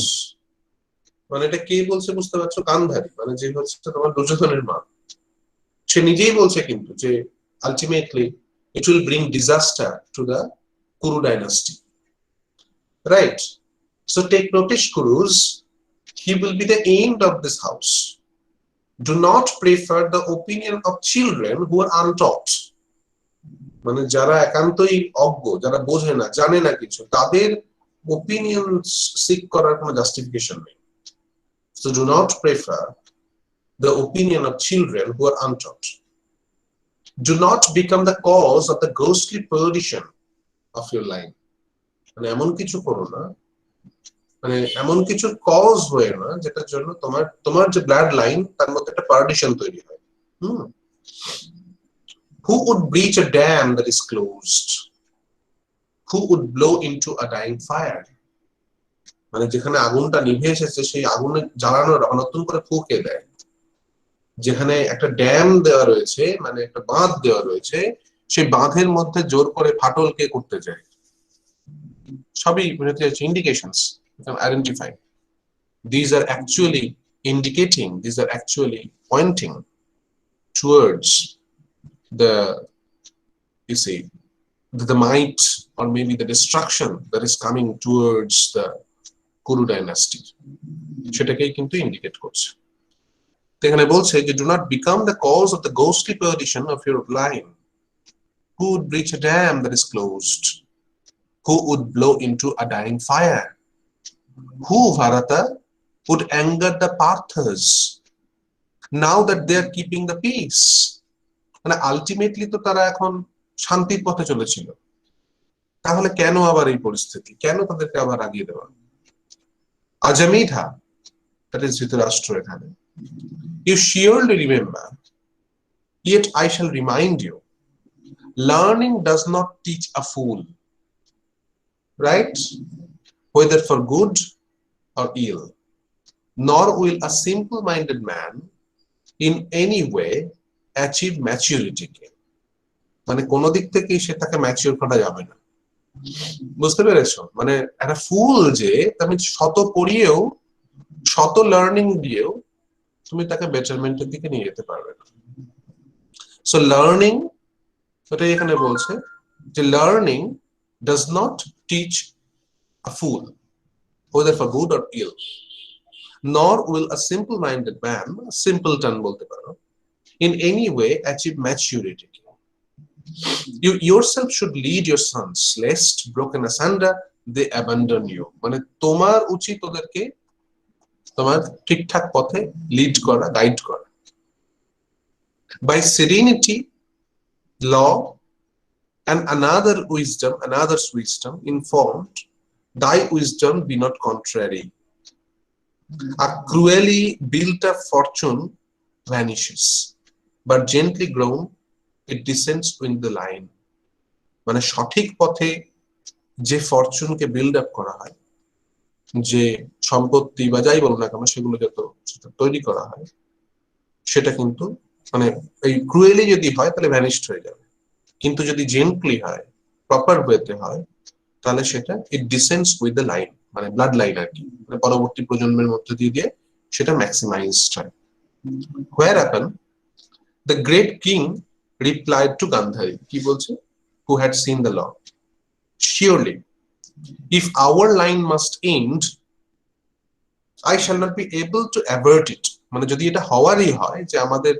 মানে এটা কে বলছে বুঝতে পারছো? গান্ধারী, মানে যে হচ্ছে তোমার দুর্যোধনের মা। সে নিজেই বলছে কিন্তু যে ultimately it will bring disaster to the Kuru dynasty, right? So take notice, Kurus, he will be the end of this house. Do not prefer the opinion of children who are untaught. মানে যারা একান্তই অজ্ঞ, যারা বোঝে না, জানে না কিছু, তাদের ওপিনিয়ন সিক করার কোনো জাস্টিফিকেশন নেই। So do not prefer the opinion of children who are untaught. Do not become the cause of the ghostly perdition of your line. মানে এমন কিছু করো না, মানে এমন কিছু কজ হয়ে না যেটার জন্য তোমার যে ব্লাড লাইন তার মধ্যে একটা পার্টিশন তৈরি হয়। Who would breach a dam that is closed? Who would blow into a dying fire? মানে যেখানে আগুনটা নিভে এসেছে সেই আগুনে জ্বালানোর নতুন করে ফুঁকে দেয়। যেখানে একটা ড্যাম দেওয়া রয়েছে, মানে একটা বাঁধ দেওয়া রয়েছে, সেই বাঁধের মধ্যে জোর করে ফাটল কে করতে যায়? সবই indications, identify. These are actually indicating, these are actually pointing towards the, you see, the might or maybe the destruction that is coming towards the Kuru dynasty. সেটাকেই কিন্তু ইন্ডিকেট করছে। এখানে বলছে যে do not become the cause of the ghostly perdition of your line. Who would breach a dam that is closed? Who would blow into a dying fire? Who, Bharata, would anger the Parthas now that they are keeping the peace? মানে ultimately তো তারা এখন শান্তির পথে চলেছিল, তাহলে কেন আবার এই পরিস্থিতি? কেন তাদেরকে আবার আগিয়ে দেওয়া? Ajamedha, that is Dhritarashtra এখানে, you surely remember, yet I shall remind you, learning does not teach a fool, right? Whether for good or ill, nor will a simple-minded man in any way achieve maturity. মানে কোন দিক থেকেই সে তাকে mature করা যাবে না, বুঝতে পেরেছো? মানে একটা ফুল যে তুমি শত পড়িয়েও, শত লার্নিং দিয়েও তুমি তাকে বেটারমেন্টের দিকে নিয়ে যেতে পারবে না। সো লার্নিং, এটা এখানে বলছে যে learning does not teach a full, whether for good or ill, nor will a simple-minded man, simpleton বলতে পারো, in any way achieve maturity. You yourself should lead your sons, lest broken asunder they abandon you. মানে তোমার উচিত ওদেরকে তোমার ঠিকঠাক পথে lead করা, গাইড করা। By serenity, law, and another's wisdom informed, thy wisdom be not contrary. A cruelly built-up fortune vanishes, but gently grown, it descends in the line. মানে সঠিক পথে যে ফরচুনকে বিল্ড আপ করা হয়, যে সম্পত্তি বা যাই বলো না কেন সেগুলো যত তৈরি করা হয়, সেটা কিন্তু মানে এই ক্রুয়েলি যদি হয় তাহলে ভ্যানিশড হয়ে যাবে, কিন্তু যদি জেন্টলি হয়, প্রপার ওয়েতে হয়, তাহলে সেটা ইট ডিসেন্ডস উইথ দ্য লাইন, মানে ব্লাড লাইন আর কি, মানে পরবর্তী প্রজন্মের মধ্যে দিয়ে সেটা ম্যাক্সিমাইজড হয়। Whereupon the great king replied to Gandhari, কি বলছে? who had seen the law, surely if our line must end, I shall not be able to avert it. মানে যদি এটা হওয়ারই হয় যে আমাদের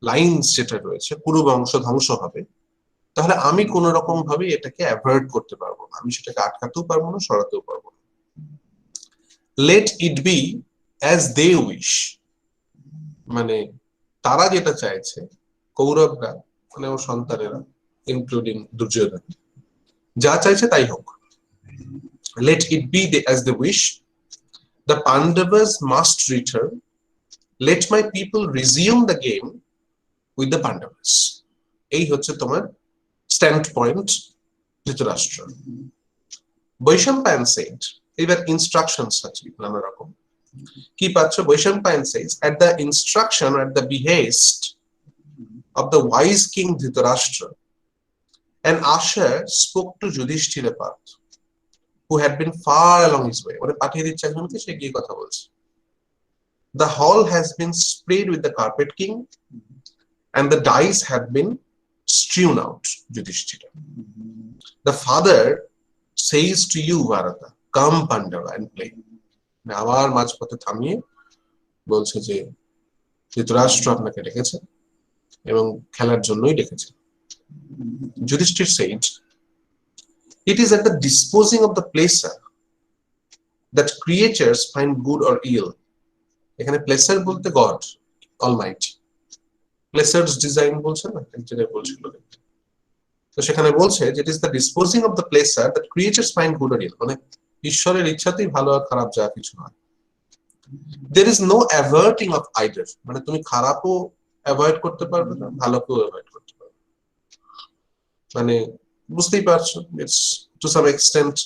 লাইন যেটা রয়েছে পুরো বংশ ধ্বংস হবে, তাহলে আমি কোন রকম ভাবে এটাকে অ্যাভয়েড করতে পারবো না, আমি সেটাকে আটকাতেও পারবো না, সরাতেও পারবো না। Let it be as they wish, মানে তারা যেটা চাইছে, কৌরবরা মানে ওর সন্তানেরা ইনক্লুডিং দুর্যোধন যা চাইছে তাই হোক। Let it be as they wish, The Pandavas must return. Let my people resume the game with the Pandavas. এই হচ্ছে তোমার standpoint Dhritarashtra. Vaishampayana said, এবার ইনস্ট্রাকশনস আছে নানা রকম। কি পাচ্ছ? Vaishampayana says, at the instruction or at the behest of the wise king Dhritarashtra, an usher spoke to Yudhishthira Path, who had been far along his way. ওরে পাঠিয়ে দিচ্ছে একজনকে, সে গিয়ে কথা বলছে। The hall has been sprayed with the carpet king, and the dice have been strewn out, Yudhishthira. The father says to you, Bharata, come Pandava and play. আবার মাঝপথে থামিয়ে বলছে যে ধৃতরাষ্ট্র আপনাকে ডেকেছে এবং খেলার জন্যই ডেকেছে। Yudhishthira said, it is at the disposing of the placer that creatures find good or ill. এখানে প্লেসার বলতে গড অলমাইটি, প্লেসার্স ডিজাইন বলছে না, এক জায়গায় বলছিল। তো সেখানে বলছে যে it is the disposing of the pleasure that creatures find good or ill, মানে ঈশ্বরের ইচ্ছাতেই ভালো আর খারাপ যা কিছু হয়। there is no averting of either, মানে তুমি খারাপও অ্যাভয়েড করতে পারবে না, ভালোকেও অ্যাভয়েড করতে পারবে। মানে বুঝতেই পারছো, it's to some extent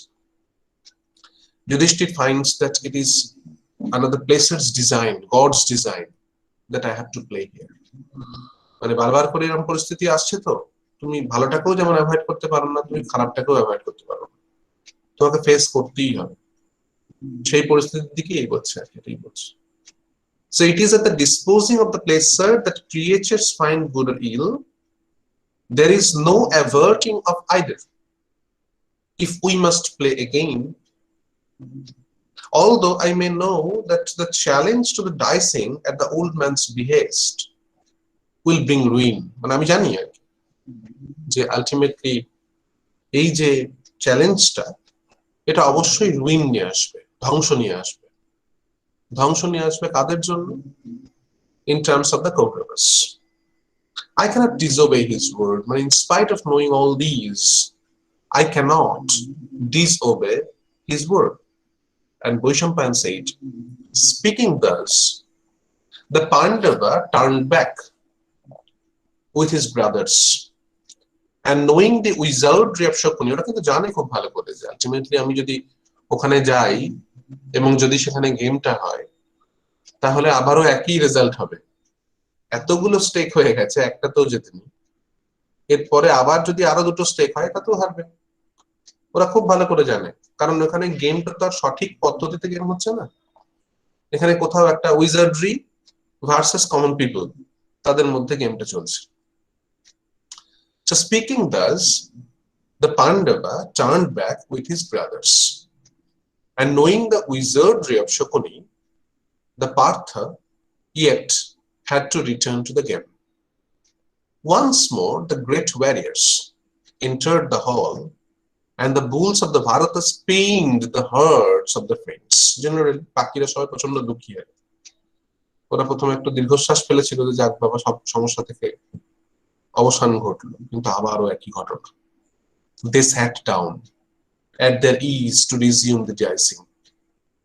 Yudhishthira finds that it is another placer's design, God's design, that I have to play here. মানে বারবার করে এরকম পরিস্থিতি আসছে, তো তুমি ভালোটাকেও যেমন অ্যাভয়েড করতে পারো না, তুমি খারাপটাকেও অ্যাভয়েড করতে পারো না, তোমাকে ফেস করতেই হবে। সেই পরিস্থিতির দিকে এগোচ্ছে আর কি, এটাই বলছে। So it is at the disposing of the placer that creatures find good or ill. There is no averting of either. If we must play again, although I may know that the challenge to the dicing at the old man's behest will bring ruin, মানে আমি জানি আর কি যে ultimately এই যে চ্যালেঞ্জটা, এটা অবশ্যই রুইন নিয়ে আসবে, ধ্বংস নিয়ে আসবে। ধ্বংস নিয়ে আসবে কাদের জন্য? In terms of the Kauravas. I cannot disobey his word, but in spite of knowing all these, I cannot disobey his word. And Vaishnapan said, speaking thus, the Pandava turned back with his brothers. And knowing the wizardry of Shakuni, ওরা কিন্তু জানে খুব ভালো করে যে ultimately আমি যদি ওখানে যাই এবং যদি সেখানে গেমটা হয়, তাহলে আবারও একই রেজাল্ট হবে। এতগুলো স্টেক হয়ে গেছে, একটাতেও জেতেনি, এরপরে আবার যদি আরো দুটো স্টেক হয় তাতেও হারবে। ওরা খুব ভালো করে জানে, কারণ ওখানে গেমটা তো আর সঠিক পদ্ধতিতে গেম হচ্ছে না, এখানে কোথাও একটা উইজার্ডরি ভার্সেস কমন পিপল, তাদের মধ্যে গেমটা চলছে। So speaking thus, the Pandava turned back with his brothers, and knowing the wizardry of Shakuni, the Partha yet had to return to the game. Once more, the great warriors entered the hall, and the bulls of the Bharata pained the herds of the friends. Generally, পাখিরা সবাই প্রচন্ড দুঃখী হয়। ওরা প্রথমে একটু দীর্ঘশ্বাস ফেলেছিল যে যাক বাবা, সব সমস্যা থেকে অবসান ঘটলো, কিন্তু আবারও একই ঘটনা। They sat down at their ease to resume the dicing,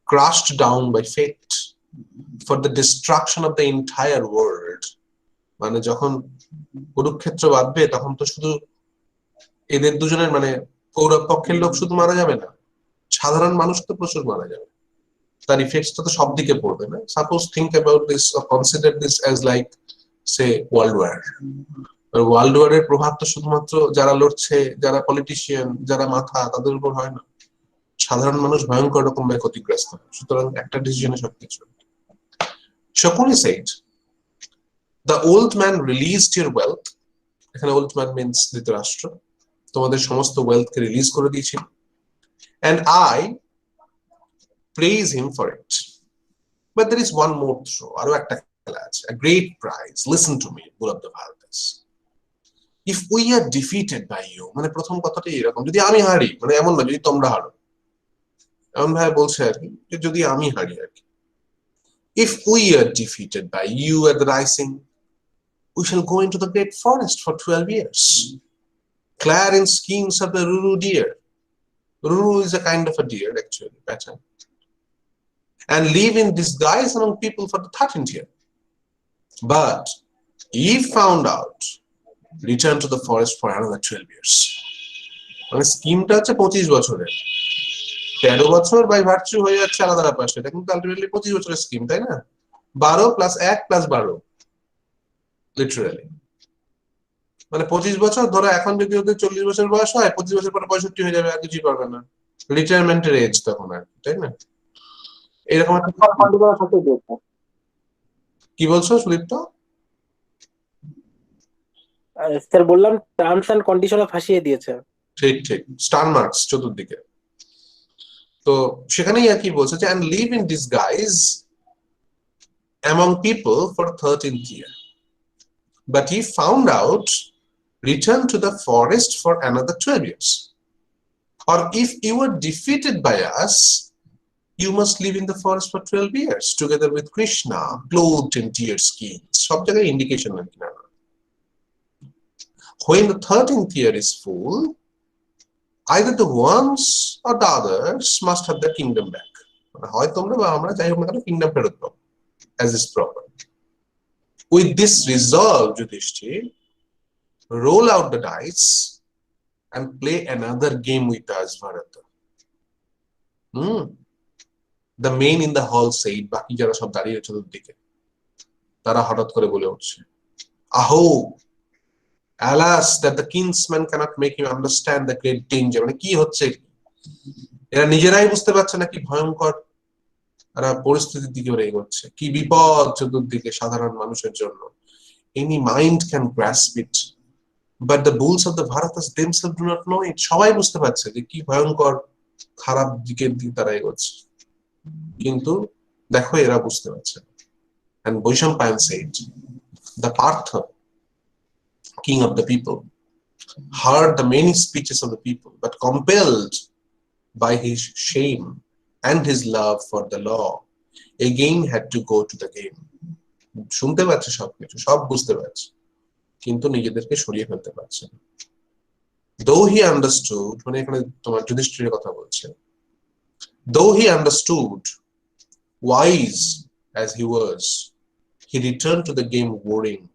crushed down by fate for the destruction of the entire world. মানে যখন কুরুক্ষেত্র বাঁধবে তখন তো শুধু এদের দুজনের, মানে কৌরব পক্ষের লোক শুধু মারা যাবে না, সাধারণ মানুষ তো প্রচুর মারা যাবে, তার ইফেক্টস তো সব দিকে পড়বে না। Suppose think about this or consider this as like say world war. World ওয়ারের প্রভাব তো শুধুমাত্র যারা লড়ছে, যারা পলিটিশিয়ান, যারা মাথা, তাদের উপর হয় না, সাধারণ মানুষ ভয়ঙ্কর রকম ভাবে ক্ষতিগ্রস্ত হয়। সুতরাং একটা ডিসিশনে সবকিছু। Shakuni said, the old man released your wealth. এখানে old man means ধৃতরাষ্ট্র, তোমাদের সমস্ত ওয়েলথ কে রিলিজ করে দিয়েছিল, and I praise him for it. But there is one more throw, আরো একটা খেলা আছে, a great prize. Listen to me, bull of the Bharatas. If we are defeated by you, মানে প্রথম কথাটা এরকম, যদি আমি হারি, মানে এমন না যদি তোমরা হারো, এমন ভাবে বলছে আর কি যে যদি আমি হারি আর কি। If we are defeated by you at the rising, we shall go into the great forest for 12 years, clad in skins of the Ruru deer. Ruru is a kind of a deer, actually, pattern. and live in disguise among people for the 13th year. But if found out, return to the forest for another 12 years. মানে স্কিমটা হচ্ছে 25 বছরের, 13 বছর by virtue হয়ে যাচ্ছে আলাদা ব্যাপার, সেটা কিন্তু আলটিমেটলি 25 বছরের স্কিম, তাই না? 12 প্লাস 1 প্লাস 12 লিটারালি, মানে 25 বছর ধরো। এখন যদি ওদের 40 বছর বয়স হয়, 25 বছর পরে 65 হয়ে যাবে, আর কিছুই পারবে না, রিটায়ারমেন্টের এজ তখন আর, তাই না? এরকম কি বলছো সুদীপ্ত? স্যার বললাম টার্মস এন্ড কন্ডিশনে ফাঁসিয়ে দিয়েছে। ঠিক ঠিক, স্টার মার্কস চতুর্দিকে। তো সেখানেই আর কি বলছে যে and live in disguise among people for 13th year, but he found out, return to the forest for another 12 years, or if you were defeated by us, you must live in the forest for 12 years together with Krishna, clothed in deer skins. সব জায়গায় indication আর কি না। When the 13th year is full, either the ones or the others must have their kingdom back. হয় তোমরা বা আমরা, যাই হোক না কেন, কিংডম ফেরত পাবো as is proper. With this resolve, Yudhishthir, roll out the dice and play another game with us, Bharata. The main in the hall said, বাকি যারা সব দাঁড়িয়ে চতুর্দিকে, তারা হঠাৎ করে বলে উঠছে, আহো, alas that the kinsman cannot make him understand the great danger. মানে কি হচ্ছে, এরা নিজেরাই বুঝতে পারছে না কি ভয়ঙ্কর পরিস্থিতির দিকে ওরা এগোচ্ছে, কি বিপদ চতুর্দিকে সাধারণ মানুষের জন্য। Any mind can grasp it, but the bulls of the Bharatas themselves do not know it. সবাই বুঝতে পারছে যে কি ভয়ঙ্কর খারাপ দিকের দিকে তারা এগোচ্ছে, কিন্তু দেখো এরা বুঝতে পারছে। And Vaishampayan said, the Partha, king of the people, heard the many speeches of the people, but compelled by his shame and his love for the law, again had to go to the game. শুনতে পাচ্ছে সবকিছু, সব বুঝতে পারছে, কিন্তু নিজেদেরকে সরিয়ে ফেলতে পারছে না। Though he understood, মানে এখানে তোমার যুধিষ্ঠিরের কথা বলছে, though he understood, wise as he was, he returned to the game worrying,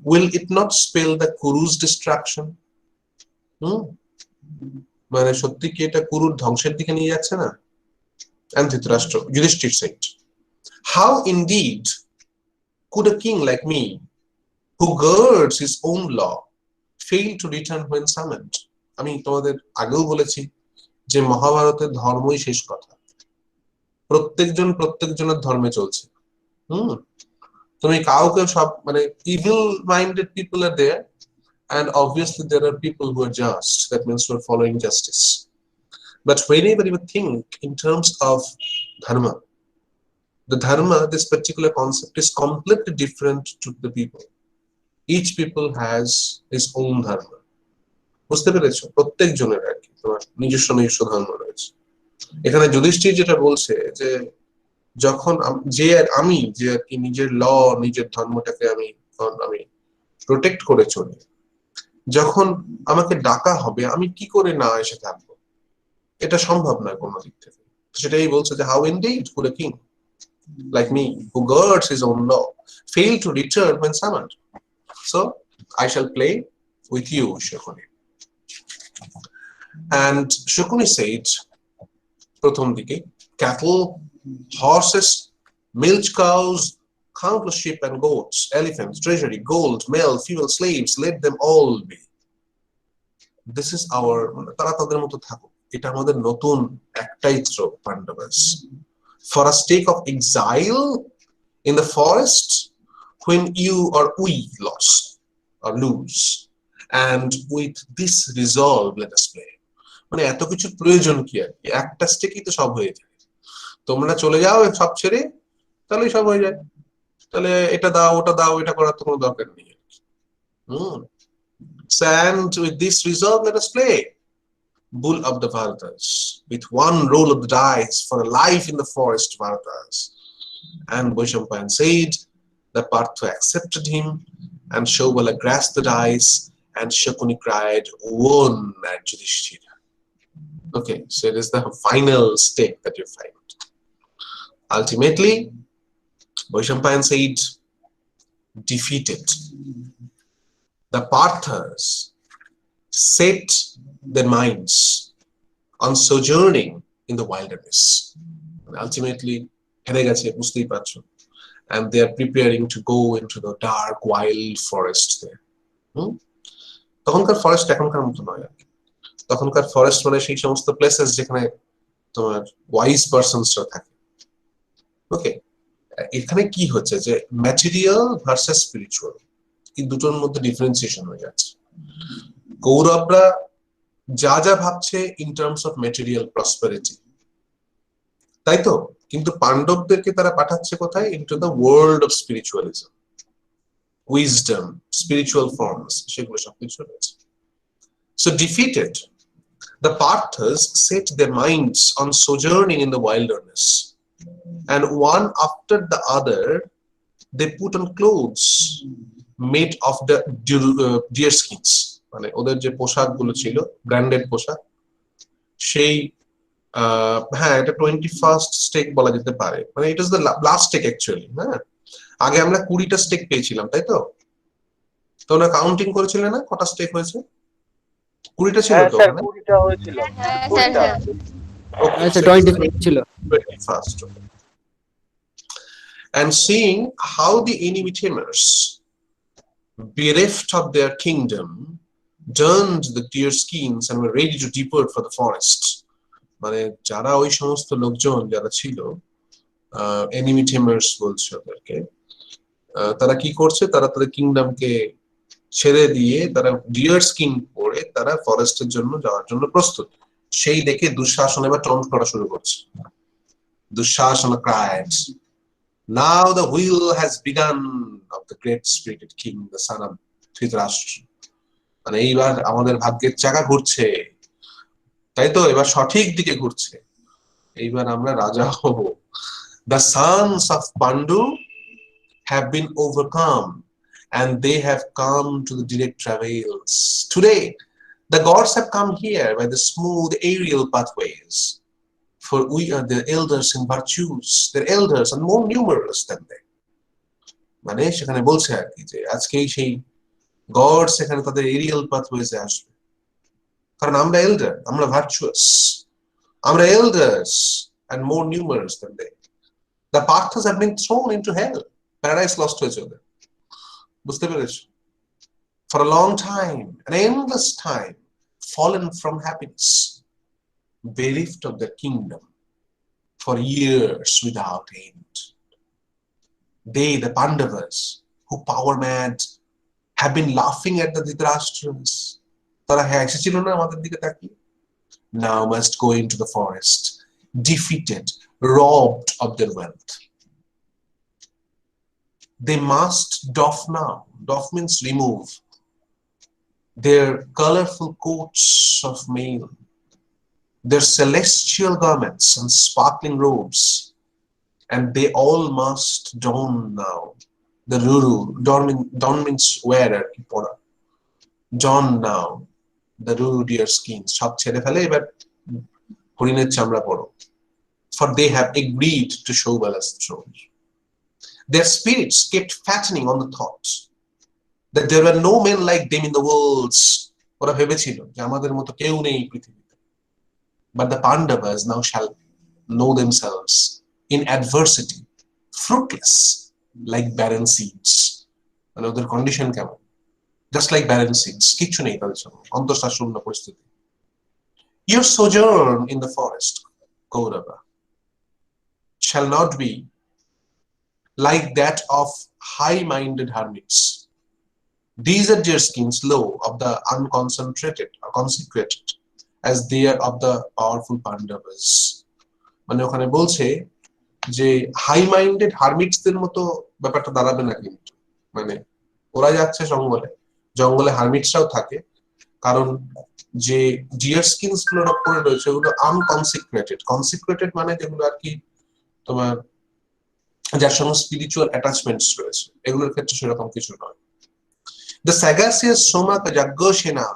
will it not spell the Kuru's destruction? মানে সত্যি কি এটা কুরুর ধ্বংসের দিকে নিয়ে যাচ্ছে না? And Dhritarashtra, Yudhishthir said, how indeed could a king like me, who girds his own law, fail to return when summoned? আমি তোমাদের আগেও বলেছি যে মহাভারতের ধর্মই শেষ কথা, প্রত্যেকজন প্রত্যেকজনের ধর্মে চলছে। তুমি কাউকে সব মানে evil minded people are there, and obviously there are people who are just, that means who are following justice. But whenever you think in terms of dharma, the dharma, this particular concept is completely different to the people. Each people has his own dharma. বুঝতে পেরেছো? প্রত্যেক জনের আর কি তোমার নিজস্ব নিজস্ব ধর্ম রয়েছে। এখানে যুধিষ্ঠির যেটা বলছে যে যখন যে আমি যে আর কি নিজের ল, নিজের ধর্মটাকে আমি প্রোটেক্ট করে চলি, যখন আমাকে ডাকা হবে আমি কি করে না এসে থাকবো? এটা সম্ভব নয় কোনো দিক থেকে। সেটাই বলছে যে how indeed could a king like me, who girds his own law, fail to return when summoned? So I shall play with you, Shakuni. And Shakuni said, প্রথম দিকে, cattle, horses, milch cows, countless sheep and goats, elephants, treasury, gold, mail, fuel, slaves, let them all be. This is our, তারা তাদের মতো থাকুক, এটা আমাদের নতুন একটাই throw, পান্ডবাস। For a stake of exile in the forest, when you or we lost or lose, and with this resolve let us play. মানে এত কিছু প্রয়োজন কি আর কি, একটা স্টেকই তো সব হয়ে যায়। তোমরা চলে যাও সব ছেড়ে, তাহলেই সব হয়ে যায়। তাহলে এটা দাও, ওটা দাও, এটা করার তো কোনো দরকার নেই। And with this resolve let us play. Bull of the Bharatas, with one roll of the dice for a life in the forest, Bharatas. And Vaishampayan said, the Partha accepted him, and Shobala grasped the dice, and Shakuni cried, won at Yudhishthira. Okay, so it is the final stake that you find. Ultimately, Vaishampayan said, defeated. The Parthas set their minds on sojourning in the wilderness. Ultimately, হেরে গেছে বুঝতেই পারছো, and they are preparing to go into the dark wild forest there. তখনকার forest এখনকার মতো নয় আর কি। তখনকার ফরেস্ট মানে সেই সমস্ত প্লেসেস যেখানে তোমার ওয়াইজ পারসনসরা থাকে। ওকে, এখানে কি হচ্ছে যে ম্যাটেরিয়াল ভার্সেস স্পিরিচুয়াল, এই দুটোর মধ্যে ডিফারেন্সিয়েশন হয়ে যাচ্ছে। কৌরবরা যা যা ভাবছে in terms of material prosperity, তাই তো, কিন্তু পাণ্ডবদেরকে তারা পাঠাচ্ছে কোথায়? Into the world of spiritualism, wisdom, spiritual forms, সেগুলো সবকিছু রয়েছে। So defeated, the Parthas set their minds on sojourning in the wilderness, and one after the other they put on clothes made of the deer skins, মানে ওদের যে পোশাকগুলো ছিল branded পোশাক, সেই হ্যাঁ এটা 21st স্টেক বলা যেতে পারে, মানে it is the last stake actually. হ্যাঁ, আগে আমরা 20টা স্টেক পেয়েছিলাম, তাই তো? তোমরা কাউন্টিং করেছিলে না কটা স্টেক হয়েছে? 20টা ছিল হ্যাঁ তো স্যার, ওখানে? 20টা হয়েছিল, হ্যাঁ স্যার 20টা। হ্যাঁ Okay, আচ্ছা so 25 ছিল। 21st. And seeing how the enemy tamers, bereft of their kingdom, donned the deer skins and were ready to depart for the forest. মানে যারা ওই সমস্ত লোকজন যারা ছিল, এনিমি টেমার্স বলছে ওদেরকে, তারা কি করছে? তারা তাদের কিংডমকে ছেড়ে দিয়ে তারা ডিয়ার স্কিন পরে তারা ফরেস্টের জন্য যাওয়ার জন্য প্রস্তুত। সেই দেখে দুঃশাসন এবার টন্ট করা শুরু করছে। দুঃশাসন cried, now the wheel has begun of the great spirited king, the son of Dhritarashtra. মানে এইবার আমাদের ভাগ্যের চাকা ঘুরছে, তাই তো? এবার সঠিক দিকে ঘুরছে, এইবার আমরা রাজা হব। The sons of Pandu have been overcome and they have come to the direct travails. Today, the gods have come here by the smooth aerial pathways, for we are their elders in virtues, their elders are more numerous than they. মানে সেখানে বলছে আর কি যে আজকেই সেই gods এখানে তাদের Arial পাথওয়েজে আসবে, কারণ আমরা এল্ডার, আমরা ভার্চুয়াস, আমরা elders and more numerous than they. The Parthas have been thrown into hell, paradise lost হয়েছে ওদের, বুঝতে পেরেছো? For a long time, an endless time, fallen from happiness, bereft of their kingdom for years without end. They, the Pandavas, who power mad, have been laughing at the Dhritarashtras. তারা হেসেছিল না আমাদের দিকে তাকিয়ে? Now must go into the forest, defeated, robbed of their wealth. They must doff now. Doff means remove their colorful coats of mail, their celestial garments and sparkling robes, and they all must don now the ruru. Don means wear আর কি, পরা। Don now the ruru deer skins, সব ছেড়ে ফেলে, এবার হরিণের চামড়া পরো, for they have agreed to show Bala's throne. Their spirits kept fattening on the thought that there were no men like them in the worlds. ওরা ভেবেছিল যে আমাদের মতো কেউ নেই পৃথিবীতে। But the Pandavas now shall know themselves in adversity, fruitless like barren seeds. মানে ওদের কন্ডিশন কেমন? Just like barren seeds, কিচ্ছু নেই তাদের সঙ্গে, অন্তঃশূন্য পরিস্থিতি। Your sojourn in the forest, Kaurava, shall not be like that of high-minded hermits. These are deer skins low of the unconcentrated or consecrated, as they are of the powerful Pandavas. মানে ওখানে বলছে যে high minded হারমিটসদের মতো ব্যাপারটা দাঁড়াবে না, কিন্তু মানে ওরা যাচ্ছে জঙ্গলে, জঙ্গলে হারমিটসরাও থাকে, কারণ যে ডিয়ার স্কিনস গুলোর উপরে রয়েছে ওগুলো আনকনসিক্রেটেড। কনসিক্রেটেড মানে যেগুলো আর কি তোমার যার সঙ্গে স্পিরিচুয়াল অ্যাটাচমেন্টস রয়েছে, এগুলোর ক্ষেত্রে সেরকম কিছু নয়। The sagacious Somaka Jaggosena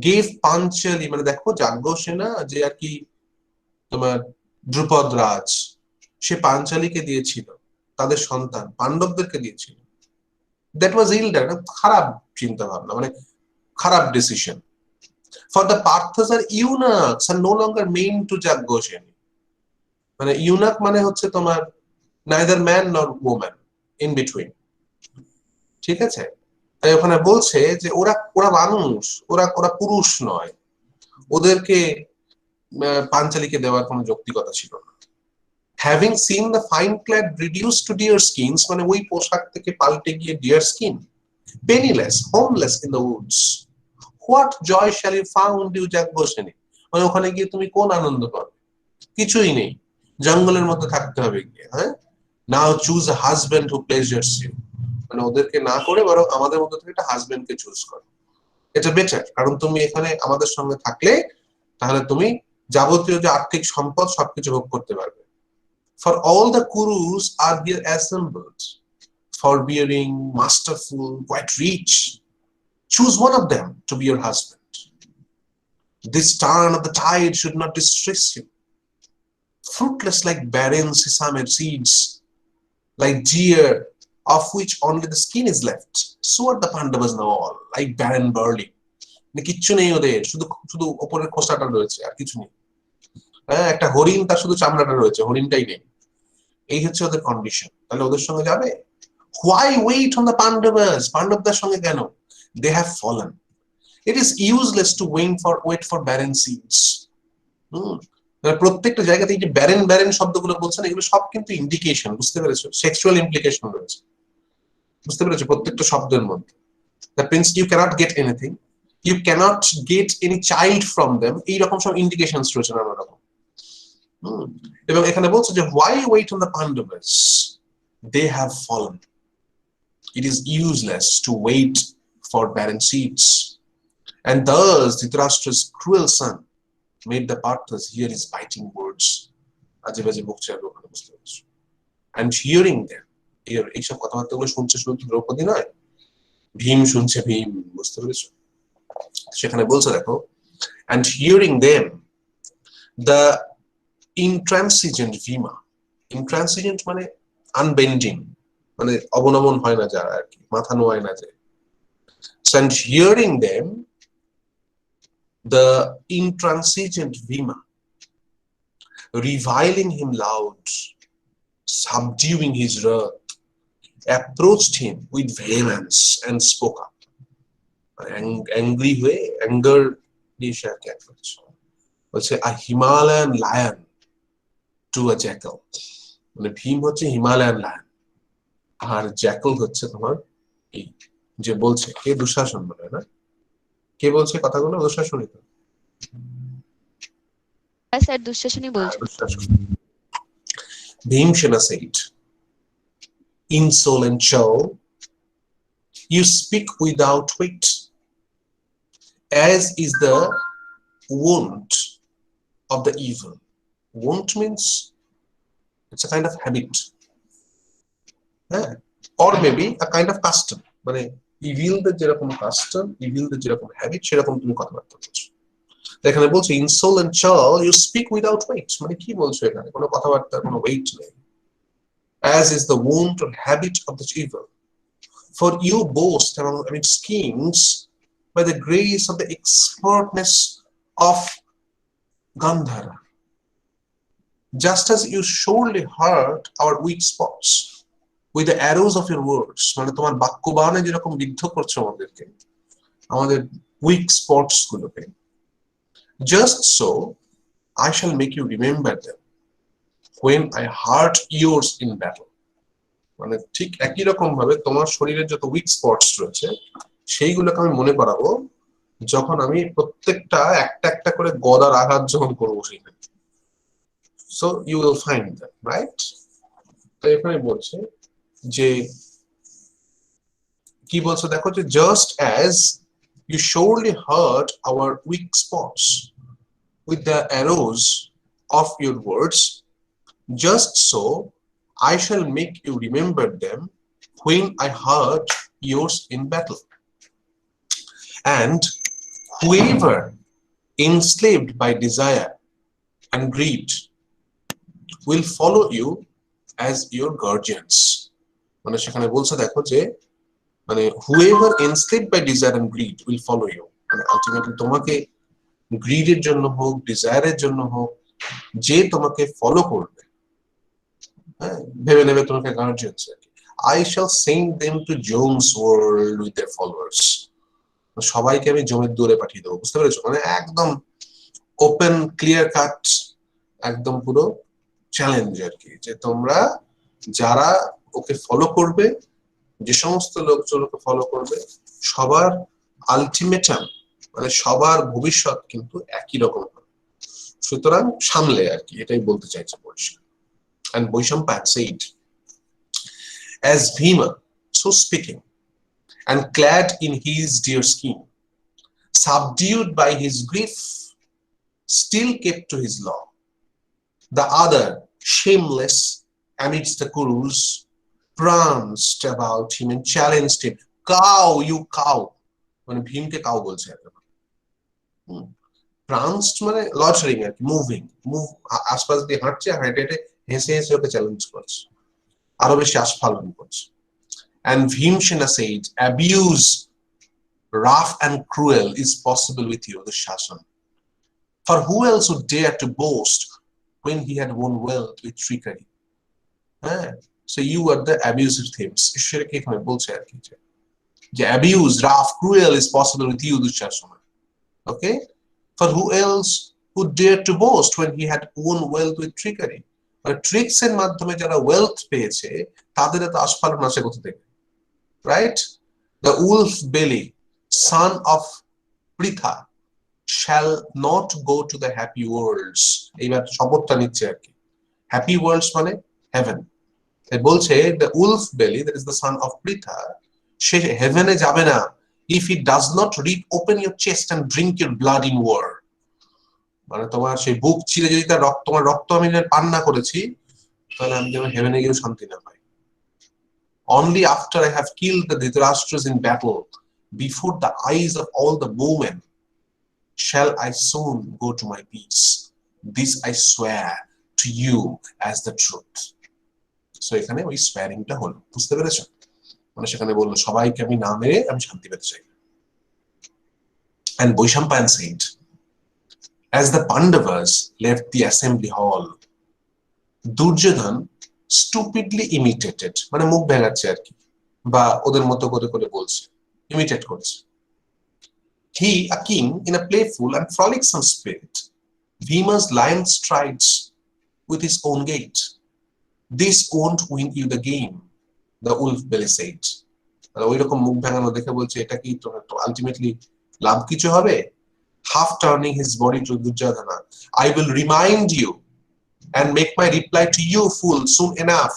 gave Panchali, মানে দেখো যাজ্ঞসেনা যে আর কি তোমার দ্রুপদ রাজ, সে পাঞ্চালীকে দিয়েছিল, তাদের সন্তান পাণ্ডবদেরকে দিয়েছিল। দ্যাট ওয়াজ ইলডার, খারাপ চিন্তা ভাবনা, মানে খারাপ decision. For the Parthas are eunuchs are no longer main to Yajnaseni. মানে ইউনাক মানে হচ্ছে তোমার neither man nor woman, in between, ঠিক আছে? তাই ওখানে বলছে যে ওরা ওরা মানুষ, ওরা ওরা পুরুষ নয়, ওদেরকে পাঞ্চালীকে দেওয়ার কোনো যৌক্তিকতা ছিল না। Having seen the fine clad reduce to deer skins, মানে ওই পোশাক থেকে পাল্টে গিয়ে deer skin, penniless homeless in the woods, what joy shall you found you Yajnaseni, মানে ওখানে গিয়ে তুমি কোন আনন্দ পাবে? কিছুই নেই, জঙ্গলের মধ্যে থাকতে হবে গিয়ে। হ্যাঁ, now choose a husband who pleasures you, মানে ওদেরকে না করে বরং আমাদের মধ্যে থেকে একটা হাজবেন্ডকে চুজ করো, এটা বেটার। কারণ তুমি এখানে আমাদের সঙ্গে থাকলে তাহলে তুমি যাবতীয় যে আর্থিক সম্পদ সবকিছু ভোগ করতে পারবে। For all the Kurus are here assembled, forbearing, masterful, quite rich. Choose one of them to be your husband. This turn of the tide should not distress you. Fruitless like barren sesame seeds, like deer of which only the skin is left, so are the Pandavas now all, like barren barley. কিচ্ছু নেই ওদের, শুধু শুধু উপরের খোসাটা রয়েছে, আর কিছু নেই। হ্যাঁ, একটা হরিণ, তার শুধু চামড়াটা রয়েছে, হরিণটাই নেই। এই হচ্ছে ওদের কন্ডিশন। তাহলে ওদের সঙ্গে যাবে? Why wait on the Pandavas? পাণ্ডবদের সঙ্গে কেন? They have fallen. It is useless to wait for barren seeds. প্রত্যেকটা জায়গাতে এই যে ব্যারেন ব্যারেন শব্দগুলো বলছেন, এগুলো সব কিন্তু ইন্ডিকেশন, বুঝতে পেরেছো? সেক্সুয়াল ইমপ্লিকেশন রয়েছে, বুঝতে পেরেছো প্রত্যেকটা শব্দের মধ্যে। That means you can't get anything, you can't get any child from them, এইরকম সব ইন্ডিকেশনস রয়েছে নানা রকম। এবং এখানে বলছে যে why wait on the Pandavas? They have fallen. It is useless to wait for barren seeds. And thus Dhritarashtra's cruel son made the Parthas hear his biting words. আজে বাজে বকছে আর ওখানে, বুঝতে পেরেছো? And hearing them, এইসব কথাবার্তাগুলো শুনছে শুধু দ্রৌপদী নয়, ভীম শুনছে, ভীম, বুঝতে পেরেছো? সেখানে বলছে দেখো, and hearing them the intransigent Bhima, intransigent মানে আনবেন্ডিং, মানে অবনমন হয় না যারা আর কি, মাথা নোয়ায় না যে। And hearing them the intransigent Bhima, reviling him loud, subduing his wrath, approached him with vehemence and spoke up. Angry হয়ে, anger দিয়ে সে আর কি বলছে, a Himalayan lion to a jackal, মানে ভীম হচ্ছে হিমালয়ান লায়ন, আর জ্যাকল হচ্ছে তোমার এই যে বলছে, কে? দুঃশাসন বলে না? কে বলছে কথাগুলো? দুঃশাসনই তো। স্যার দুঃশাসনই বলছেন। Bhimshana said, insolent churl, you speak without wit, as is the wont of the evil. Wont means it's a kind of habit, or maybe a kind of custom, মানে ইভিলদের যেরকম কাস্টম, ইভিলদের যেরকম হ্যাবিট, সেরকম তুমি কথাবার্তা বলছো। এখানে বলছে insolent churl, you speak without weight, মানে কি বলছো এখানে? কোনো কথাবার্তার কোনো ওয়েট নেই। As is the wont or habit of the evil, for you boast amidst kings by the grace of the expertness of Gandhara, just as you surely hurt our weak spots with the arrows of your words, মানে তোমার বাক্যবাণে যেরকম বিদ্ধ করছো আমাদেরকে, আমাদের week spots গুলোকে, just so I shall make you remember them when I hurt yours in battle. মানে ঠিক একই রকম ভাবে তোমার শরীরের যত উইক স্পটস রয়েছে সেইগুলোকে আমি মনে করাবো যখন আমি প্রত্যেকটা একটা একটা করে গদার আঘাত যখন করবো সেখানে। So you will find them, right? তো এখানে বলছে যে কি বলছে দেখো, যে just as you surely hurt our weak spots with the arrows of your words, just so I shall make you remember them when I hurt yours in battle. And whoever enslaved by desire and greed will follow you as your guardians. মানে সেখানে বলছে দেখো যে মানে whoever enslaved by desire and greed will follow you. মানে ultimately তোমাকে গ্রিডের জন্য হোক, ডিজায়ারের জন্য হোক, যে তোমাকে ফলো করবে, হ্যাঁ, ভেবে নেবে তোমাকে guardians. I shall send them to Jones world with their followers. সবাইকে আমি জমের দূরে পাঠিয়ে দেবো, বুঝতে পেরেছো? মানে একদম ওপেন ক্লিয়ার কাট, একদম পুরো চ্যালেঞ্জ আর কি, যে তোমরা যারা ওকে ফলো করবে, যে সমস্ত লোকজন ওকে ফলো করবে, সবার আলটিমেটাম মানে সবার ভবিষ্যৎ কিন্তু একই রকম হবে। সুতরাং সামলে আর কি, এটাই বলতে চাইছে পরিষ্কার। And Bhaishamba said, as Bhima, so speaking, and clad in his deer skin, subdued by his grief, still kept to his law. The other, shameless amidst the Kurus, pranced about him and challenged him. Cow, you cow! মানে ভীমকে cow বলছে এখন। pranced মানে loitering আর কি, moving, আশপাশ দিয়ে হাঁটছে, হেঁটে হেঁটে হেসে হেসে ওকে চ্যালেঞ্জ করছে, আরো বেশি আস্ফালন করছে। And Bhimsena said, abuse rough and cruel is possible with you, the Shasan. For who else would dare to boast when he had won wealth with trickery? So you are the abusive themes. ঈশ্বরকে এখানে বলছে আর কি যে abuse, rough, cruel is possible with you, the Shasan. Okay? For who else would dare to boast when he had won wealth with trickery? মানে tricks এর মাধ্যমে যারা wealth পেয়েছে তাদের এত আস্ফালন আসে কোথা থেকে? Right? The wolf belly, son of Pritha, shall not go to the happy worlds. এইবার শপথটা নিচ্ছে আর কি, হ্যাপি ওয়ার্ল্ডস মানে হেভেন। বলছে the wolf belly, that is the son of Pritha, সে হেভেনে যাবে না if he does not rip open your chest and drink your blood in war. মানে তোমার সেই বুক ছিঁড়ে যদি তার রক্ত, তোমার রক্ত আমি পান না করেছি, তাহলে আমি যেন হেভেনে গিয়েও শান্তি না পাই। Only after I have killed the Dhritarashtra's in battle, before the eyes of all the bowmen, shall I soon go to my peace. This I swear to you as the truth. So এখানে ওই swearingটা হলো, বুঝতে পেরেছো? মানে সেখানে বললো সবাইকে আমি না মেরে আমি শান্তি পেতে চাই। And Bhaishamba said, as the Pandavas left the assembly hall, Duryodhan stupidly imitated, মানে মুখ ভেঙাচ্ছে আর কি, বা ওদের মতো করে করে বলছে, ইমিটেট করছে। He, a king in a playful and frolicsome spirit, Bhima's lion strides with his own gait. This won't win you the game, the wolf belly said. ওই রকম মুখ ভাঙানো দেখে বলছে এটা কি তোমার আলটিমেটলি লাভ কিছু হবে? Half turning his body to Duryodhana, I will remind you and make my reply to you, fool, soon enough,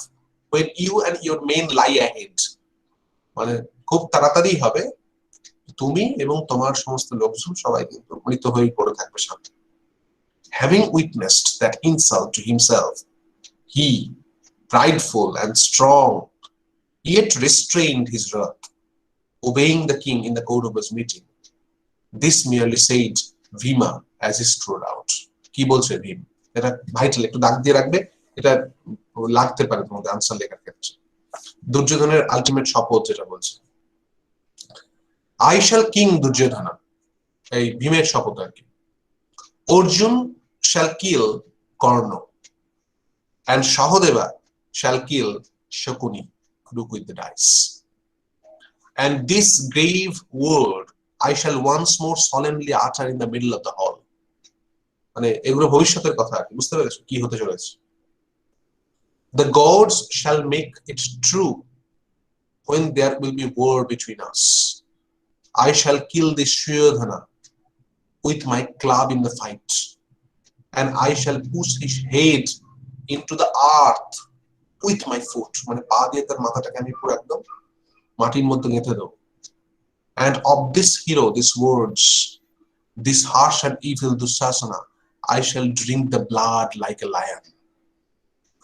when you and your men lie ahead. মানে খুব তাড়াতাড়ি হবে, তুমি এবং তোমার সমস্ত লোকজন সবাই কিন্তু মৃত হয়ে পড়ে থাকবে সামনে। Having witnessed that insult to himself, he, prideful and strong, yet restrained his wrath, obeying the king in the Kauravas meeting. This merely said Bhima as he strode out. কি বলছে ভীম? এটা ভাইটাল, একটু দাগ দিয়ে রাখবে, এটা লাগতে পারে তোমাদের আনসার লেখার ক্ষেত্রে। দুর্যোধনের আলটিমেট শপথ যেটা বলছে, I shall king Duryodhana, এই ভীমের শপথ আর কি। Arjun shall kill Karna, and Sahadeva shall kill Shakuni, look with the dice. And this grave word I shall once more solemnly utter in the middle of the hall. মানে এগুলো ভবিষ্যতের কথা আর কি, বুঝতে পেরেছো কি হতে চলেছে? The gods shall make it true when there will be war between us. I shall kill this Suyodhana with my club in the fight, and I shall push his head into the earth with my foot. মানে পা দিয়ে তার মাথাটাকে আমি পুরো একদম মাটির মধ্যে গেঁথে দেব। And of this hero, these words, this harsh and evil Dushasana, I shall drink the blood like a lion.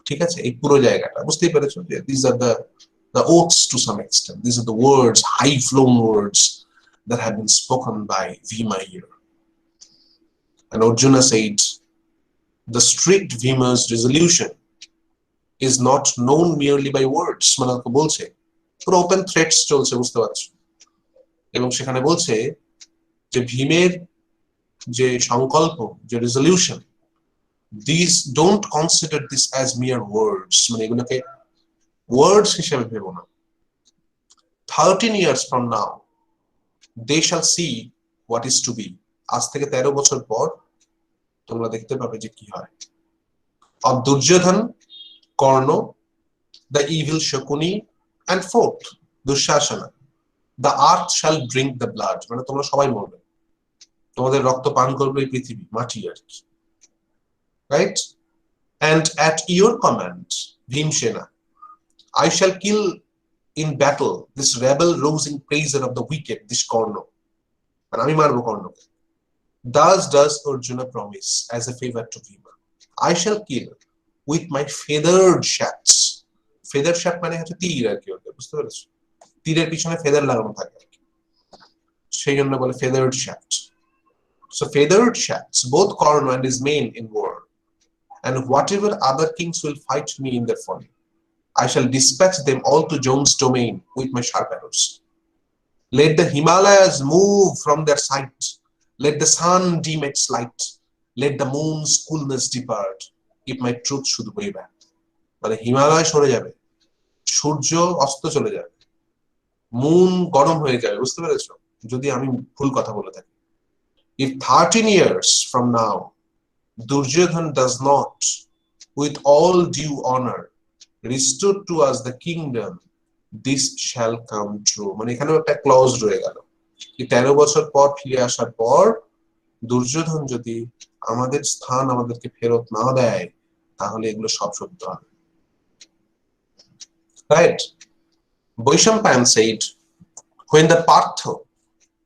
ঠিক আছে, এই পুরো জায়গাটা বুঝতেই পেরেছো যে these are the oaths to some extent. These are the words, high flown words that have been spoken by Bhima here. And Arjuna said, the strict Bhima's resolution is not known merely by words, মানে বলছে পুরো open threats চলছে, বুঝতে পারছো? এবং সেখানে বলছে যে ভীমের যে সংকল্প, যে resolution, these don't consider this as mere words, মানে এগুলোকে ওয়ার্ডস হিসেবে ভেবো না। 13 years from now they shall see what is to be, আজ থেকে 13 বছর পর তোমরা দেখতে পাবে যে কি হয়। of Duryodhan, Karna, the evil Shakuni, and fourth Dushasana, the earth shall drink the blood, মানে তোমরা সবাই মরবে, তোমাদের রক্ত পান করবে এই পৃথিবী, মাটি আর কি, right? And at your command Bhimsena, I shall kill in battle this rebel rousing praiser of the wicked, this Karna, and আমি মারবো কর্ণকে। Thus does Arjuna promise as a favor to Bhima, I shall kill with my feathered shafts, feather shaft মানে হচ্ছে তীর আর কি, ওটা বুঝতে পেরেছো? তীরের পিছনে ফেদার লাগানো থাকে আর কি, সেই জন্য বলে feathered shaft. So feathered shafts, both Karna and his men in war, and whatever other kings will fight me in their folly, I shall dispatch them all to Jones' domain with my sharp arrows. Let the Himalayas move from their sight, let the sun dim its light, let the moon's coolness depart, if my truth should waver. মানে হিমালয় সরে যাবে, সূর্য অস্ত চলে যাবে, moon গরম হয়ে যাবে, বুঝতে পেরেছো, যদি আমি ভুল কথা বলে থাকি। If 13 years from now Duryodhan does not, with all due honor, restore to us the kingdom, this shall come true, মানে এখানে একটা ক্লজ রয়ে গেল, এই 13 বছর পর ফিরে আসার পর দুর্যোধন যদি আমাদের স্থান আমাদেরকে ফেরত না দেয়, তাহলে এগুলো সব সত্য হবে, right? Vaishampayan said, when the Partha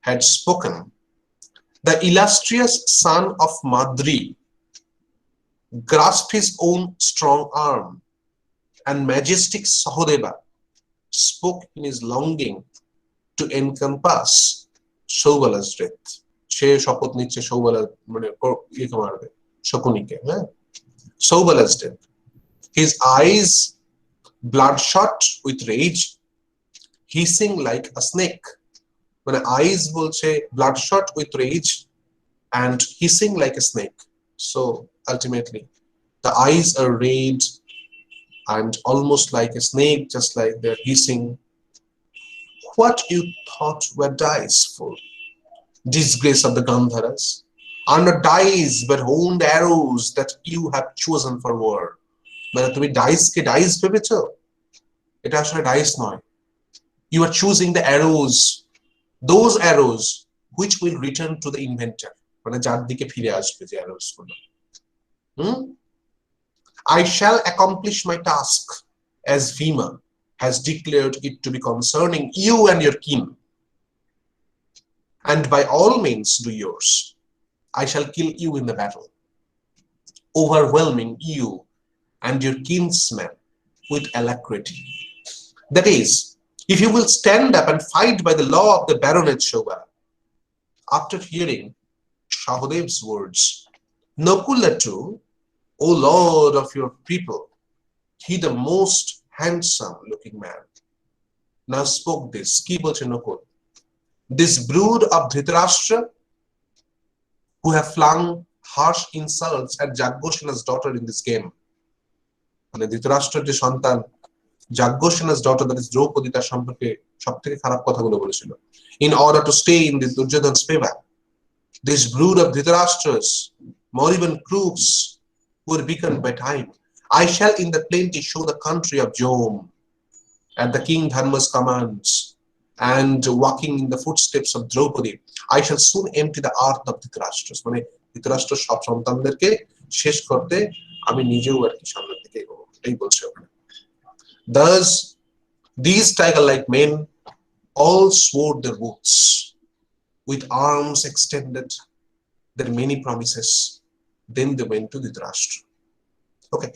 had spoken, the illustrious son of Madri grasped his own strong arm, and majestic Sahodeva spoke in his longing to encompass Saubala's death. সে শপথ নিচ্ছে সৌবলা মানে ইয়েকে মারবে, শকুনিকে, হ্যাঁ, Saubala's death. His eyes bloodshot with rage, hissing like a snake, মানে eyes বলছে bloodshot with rage and hissing like a snake. So ultimately the eyes are red and almost like a snake, just like they're hissing. What you thought were dice for, disgrace of the Gandharas, are not dice but honed arrows that you have chosen for war. মানে তুমি ডাইসকে dice ভেবেছো, এটা আসলে dice নয়, you are choosing the arrows, those arrows which will return to the inventor, মানে যার দিকে ফিরে আসবে যে arrows গুলো। I shall accomplish my task as Bhima has declared it to be concerning you and your kin, and by all means do yours. I shall kill you in the battle, overwhelming you and your kinsmen with alacrity. That is, if you will stand up and fight by the law of the baronet Shobha. After hearing Shahadev's words, Nakula too, O Lord of your people, he the most handsome looking man, now spoke this, ki bolche Nakul, this brood of Dhritarashtra, who have flung harsh insults at Jagboshena's daughter in this game. মানে ধৃতরাষ্ট্রের যে সন্তান Jagboshena's daughter, that is Draupadi, তার সম্পর্কে সবথেকে খারাপ কথাগুলো বলেছিল, in order to stay in this Duryodhan's favor. This brood of Dhritarashtras, moribund crooks who are beacon by time, I shall in the plenty show the country of Jom at the King Dharma's commands, and walking in the footsteps of Draupadi, I shall soon empty the earth of Dhritarashtras. মানে ধৃতরাষ্ট্র সব সন্তানদেরকে শেষ করতে আমি নিজেও আর কি সামনের দিকে এগোবো, এই বলছে ওখানে। Thus these tiger-like men all swore their oaths, with arms extended, their many promises. Then they went to Dhritarashtra. Okay,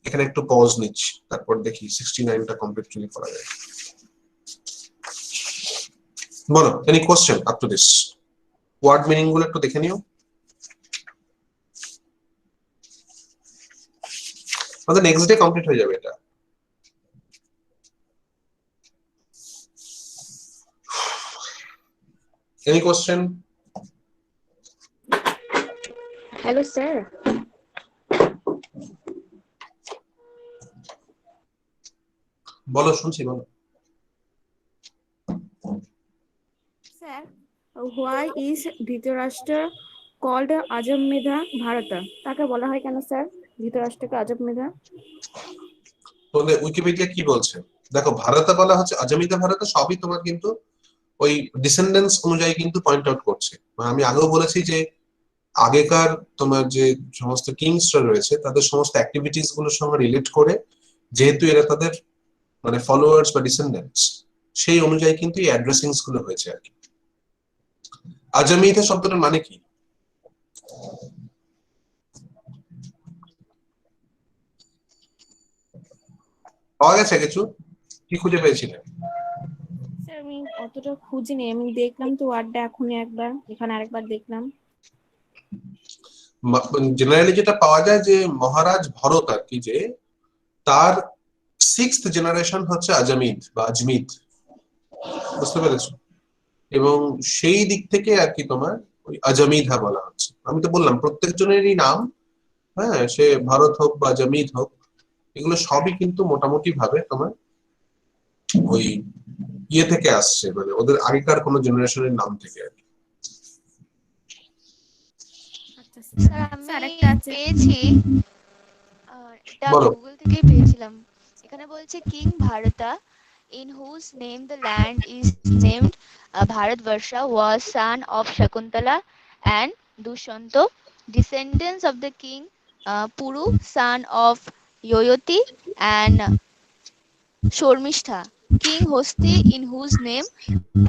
এখানে একটু পজ নিচ্ছি, তারপর দেখি 69টা কমপ্লিটলি করা যায়। বলো, any question up to this? Word meaning গুলো একটু দেখে নিও। আমাদের নেক্সট ডে কমপ্লিট হয়ে যাবে এটা। Any question? Hello sir. বলো, শুনছি, বলো। Sir, why is Dhritarashtra called Ajamidha Bharata? তাকে বলা হয় কেন স্যার ধৃতরাষ্ট্রকে আজমেধা? তোমাদের উইকিপিডিয়া কি বলছে দেখো। ভারতে বলা হচ্ছে আজমিতা ভারতে, সবই তোমার কিন্তু ওই ডিসেন্ডেন্স অনুযায়ী কিন্তু পয়েন্ট আউট করছে। মানে আমি আগেও বলেছি যে আগেকার তোমার যে সমস্ত কিংসরা রয়েছে তাদের সমস্ত অ্যাক্টিভিটিস গুলোর সঙ্গে রিলেট করে, যেহেতু এরা তাদের মানে ফলোয়ার্স বা ডিসেন্ডেন্টস, সেই অনুযায়ী কিন্তু এই অ্যাড্রেসিংস গুলো হয়েছে আর কি। আজমিতা শব্দটার মানে কি? পাওয়া গেছে কিছু? কি খুঁজে পেয়েছিলেন? স্যার আমি অতটা খুঁজিনি, আমি দেখলাম তো ওয়ার্ডটা এখনই একবার, এখানে আরেকবার দেখলাম। জেনারেলি যেটা পাওয়া যায় যে মহারাজ ভরত আর কি, যে তার 6th জেনারেশন হচ্ছে আজমিদ বা আজমিদ, বুঝতে পেরেছো? এবং সেই দিক থেকে আর কি তোমার ওই আজমিধা বলা হচ্ছে। আমি তো বললাম প্রত্যেকজনেরই নাম, হ্যাঁ, সে ভারত হোক বা আজমিদ হোক, এগুলো সবই কিন্তু মোটামুটি ভাবে তোমার ওই ইয়ে থেকে আসছে, মানে ওদের আগেকার কোনো জেনারেশনের নাম থেকে আর কি। আচ্ছা স্যার আমি স্যার একটা আছে। পেয়েছি, এটা আমি বলো। গুগল থেকেই পেয়েছিলাম। এখানে বলছে king ভারতা, in whose name the land is named Bharatvarsha, was son of Shakuntala and Dushyanta, descendants of the king Puru, son of Yoyoti and Shormishtha. King Hosti, in whose name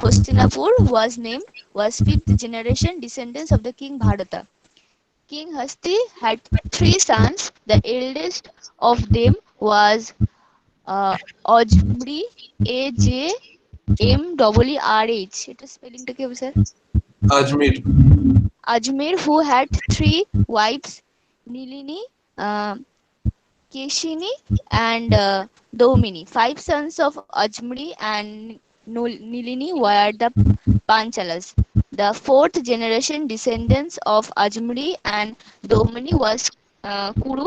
Hostinapur was named, was fifth generation descendants of the king Bharata. King Hasti had three sons. The eldest of them was Ajmri, AJMRRH. এটা স্পেলিংটা কি হবে sir? Ajmer. Ajmer, who had three wives, Nilini, Keshini, and Domini. Five sons of Ajmeri and Nilini were the Panchalas. The fourth generation descendants of Ajmeri and Domini was Kuru,